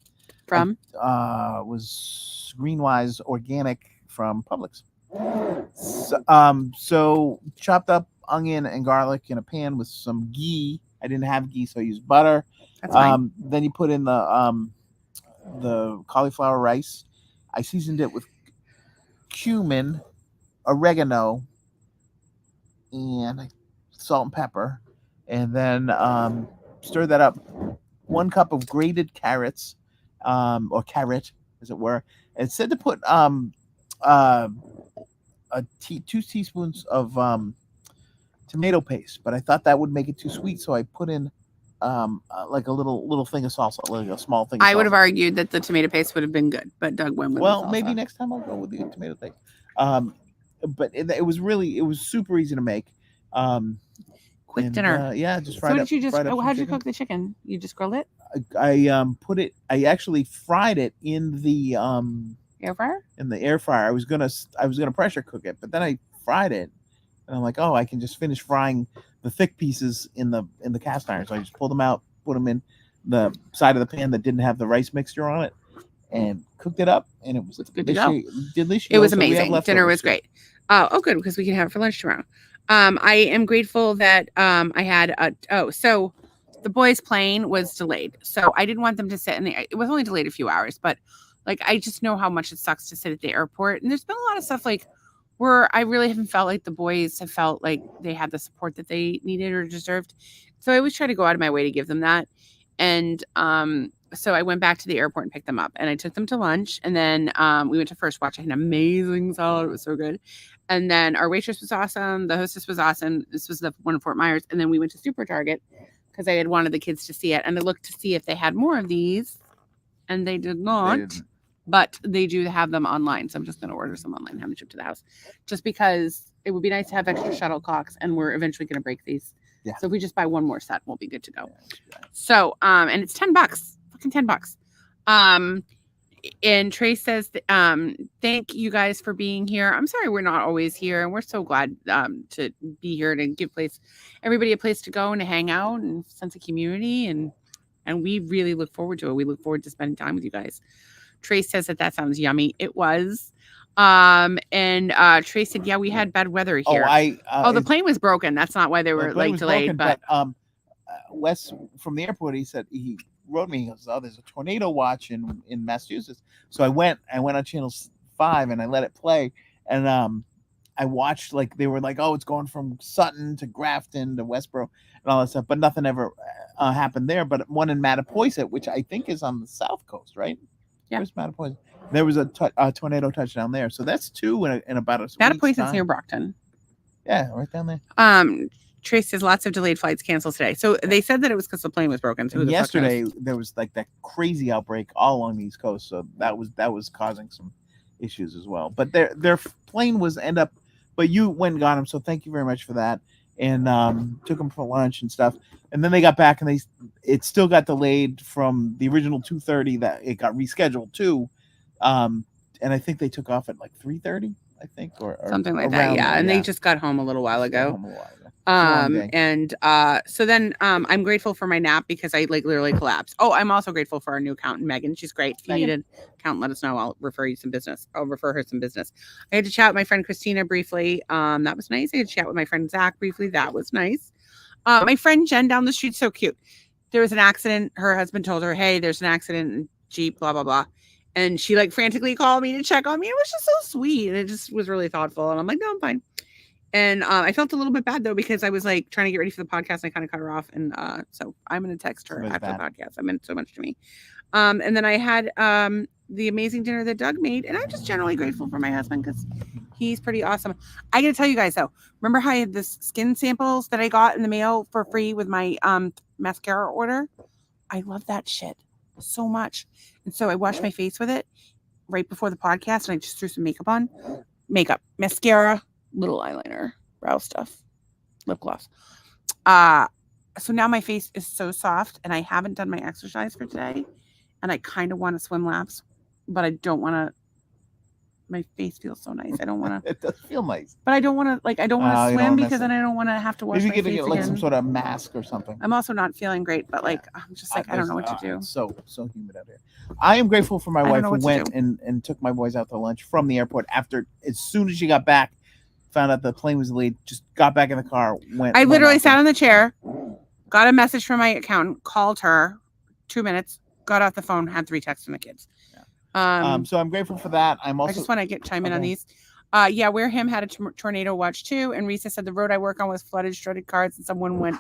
From? Was Greenwise Organic from Publix. So chopped up onion and garlic in a pan with some ghee. I didn't have ghee, so I used butter. That's fine. Then you put in the cauliflower rice. I seasoned it with cumin, oregano, and salt and pepper, and then stir that up. 1 cup of grated carrots, or carrot, as it were. And it said to put 2 teaspoons of tomato paste, but I thought that would make it too sweet, so I put in like a little thing of salsa, like a small thing. I would have argued that the tomato paste would have been good, but Doug went with well, maybe next time I'll go with the tomato thing. But it was super easy to make. Quick dinner. Yeah, just fried. So what did you just? How'd you cook the chicken? You just grilled it? I actually fried it in the air fryer. In the air fryer. I was gonna pressure cook it, but then I fried it, and I'm like, oh, I can just finish frying the thick pieces in the cast iron. So I just pulled them out, put them in the side of the pan that didn't have the rice mixture on it, and cooked it up, and it was good to go. Delicious. It was amazing. Dinner was great. Oh, good, because we can have it for lunch tomorrow. I am grateful that I had so the boys' plane was delayed. So I didn't want them to sit in the, it was only delayed a few hours, but like, I just know how much it sucks to sit at the airport. And there's been a lot of stuff like where I really haven't felt like the boys have felt like they had the support that they needed or deserved. So I always try to go out of my way to give them that. And so I went back to the airport and picked them up, and I took them to lunch. And then we went to First Watch. I had an amazing salad. It was so good. And then our waitress was awesome. The hostess was awesome. This was the one in Fort Myers. And then we went to Super Target because I had wanted the kids to see it. And I looked to see if they had more of these, and they did not. But they do have them online. So I'm just going to order some online and have them shipped to the house, just because it would be nice to have extra shuttlecocks, and we're eventually going to break these. Yeah. So if we just buy one more set, we'll be good to go. So, and it's $10, fucking $10. And Trace says, thank you guys for being here. I'm sorry we're not always here, and we're so glad to be here to give everybody a place to go and to hang out and sense of community, and we really look forward to it. We look forward to spending time with you guys. Trace says that sounds yummy. It was. And Trace said, yeah, we had bad weather here. The plane was broken. That's not why they were like delayed. Broken, but Wes from the airport, he said, he wrote me, he goes, oh, there's a tornado watch in Massachusetts. So I went on channel 5 and I let it play. And I watched, like, they were like, oh, it's going from Sutton to Grafton to Westboro and all that stuff. But nothing ever happened there. But one in Mattapoisett, which I think is on the south coast, right? Yeah. Where's Mattapoisett? There was a tornado touchdown there. So that's 2 in about a week's Mattapoisett's near Brockton. Yeah, right down there. Trace says lots of delayed flights canceled today. So they said that it was because the plane was broken. So yesterday there was like that crazy outbreak all along the East Coast. So that was causing some issues as well. But their plane was but you went and got them. So thank you very much for that. And took them for lunch and stuff. And then they got back and it still got delayed from the original 2:30 that it got rescheduled to. And I think they took off at like 3:30, I think, or something like that. Yeah. And they just got home a little while ago. So then I'm grateful for my nap because I like literally collapsed. Oh, I'm also grateful for our new accountant, Megan. She's great. If you need an accountant, let us know. I'll refer her some business. I had to chat with my friend Christina briefly. That was nice. I had to chat with my friend Zach briefly. That was nice. My friend Jen down the street, so cute. There was an accident. Her husband told her, hey, there's an accident in Jeep, blah, blah, blah. And she like frantically called me to check on me. It was just so sweet. And it just was really thoughtful. And I'm like, no, I'm fine. And I felt a little bit bad though, because I was like trying to get ready for the podcast and I kind of cut her off. And so I'm going to text her after the podcast. It meant so much to me. And then I had the amazing dinner that Doug made. And I'm just generally grateful for my husband because he's pretty awesome. I got to tell you guys though, remember how I had this skin samples that I got in the mail for free with my mascara order? I love that shit so much. And so I washed my face with it right before the podcast and I just threw some makeup on. Mascara, little eyeliner, brow stuff, lip gloss. So now my face is so soft and I haven't done my exercise for today and I kind of want to swim laps, but I don't want to. My face feels so nice. I don't want to. It does feel nice, but I don't want to. I don't want to swim because then I don't want to have to wash my face again. Maybe get like some sort of mask or something. I'm also not feeling great, but like I'm just like I don't know what to do. It's so humid out here. I am grateful for my wife who went and took my boys out to lunch from the airport after as soon as she got back. Found out the plane was delayed, just got back in the car, I literally sat on the chair, got a message from my accountant, called her 2 minutes, got off the phone, had 3 texts from the kids. Yeah. So I'm grateful for that. I just want to chime in on these. Wareham had a tornado watch too. And Risa said the road I work on was flooded, shredded cars, and someone went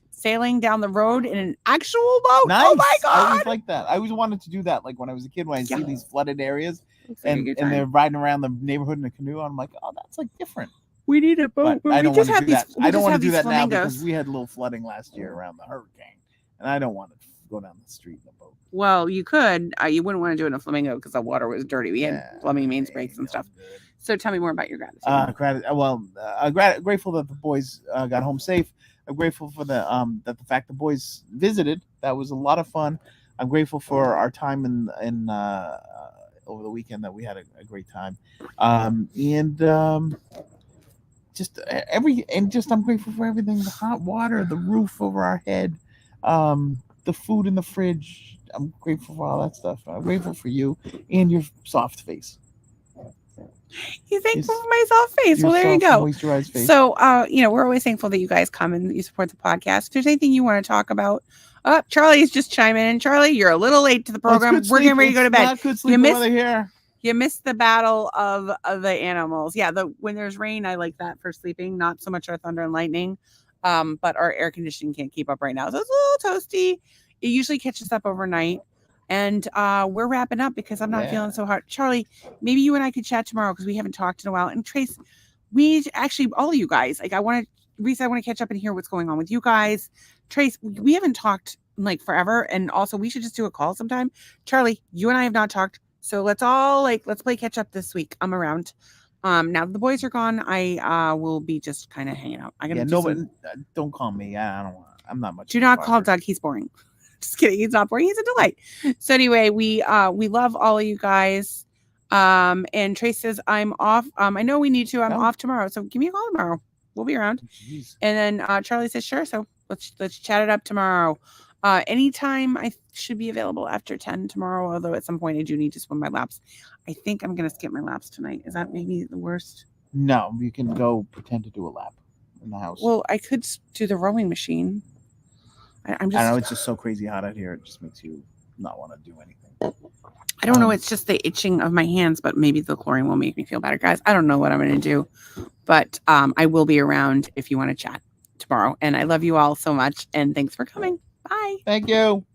sailing down the road in an actual boat. Nice. Oh my God. I always like that. I always wanted to do that. Like when I was a kid, when I see these flooded areas and they're riding around the neighborhood in a canoe, I'm like, oh, that's like different. We need a boat. But I don't want to do that. I don't want to do that now because we had a little flooding last year around the hurricane, and I don't want to go down the street in a boat. Well, you could. You wouldn't want to do it in a flamingo because the water was dirty. We had plumbing mains breaks and stuff. So tell me more about your gratitude. Grateful that the boys got home safe. I'm grateful for the fact the boys visited. That was a lot of fun. I'm grateful for our time in over the weekend that we had a great time. I'm grateful for everything, the hot water, the roof over our head, the food in the fridge. I'm grateful for all that stuff. I'm grateful for you and your soft face. He's thankful for my soft face. Well, there you go. Moisturized face. So, we're always thankful that you guys come and you support the podcast. If there's anything you want to talk about, Charlie's just chiming in. Charlie, you're a little late to the program. We're getting ready to go to bed. Not good sleep weather here. You missed the battle of the animals. Yeah, when there's rain, I like that for sleeping. Not so much our thunder and lightning, but our air conditioning can't keep up right now, so it's a little toasty. It usually catches up overnight, and we're wrapping up because I'm not feeling so hard. Charlie, maybe you and I could chat tomorrow because we haven't talked in a while. And Trace, we actually, all of you guys, like Reese, I want to catch up and hear what's going on with you guys. Trace, we haven't talked in like forever, and also we should just do a call sometime. Charlie, you and I have not talked. So let's play catch up this week. I'm around. Now that the boys are gone, I will be just kind of hanging out. Don't call me. I don't want. I'm not much. Do not call Doug. He's boring. Just kidding. He's not boring. He's a delight. So anyway, we love all of you guys. And Trace says I'm off. I know we need to. I'm off tomorrow. So give me a call tomorrow. We'll be around. Jeez. And then Charlie says sure. So let's chat it up tomorrow. Anytime I should be available after 10 tomorrow, although at some point I do need to swim my laps. I think I'm going to skip my laps tonight. Is that maybe the worst? No, you can go pretend to do a lap in the house. Well, I could do the rowing machine. I know it's just so crazy hot out here. It just makes you not want to do anything. I don't know. It's just the itching of my hands, but maybe the chlorine will make me feel better, guys. I don't know what I'm going to do, but I will be around if you want to chat tomorrow. And I love you all so much. And thanks for coming. Bye. Thank you.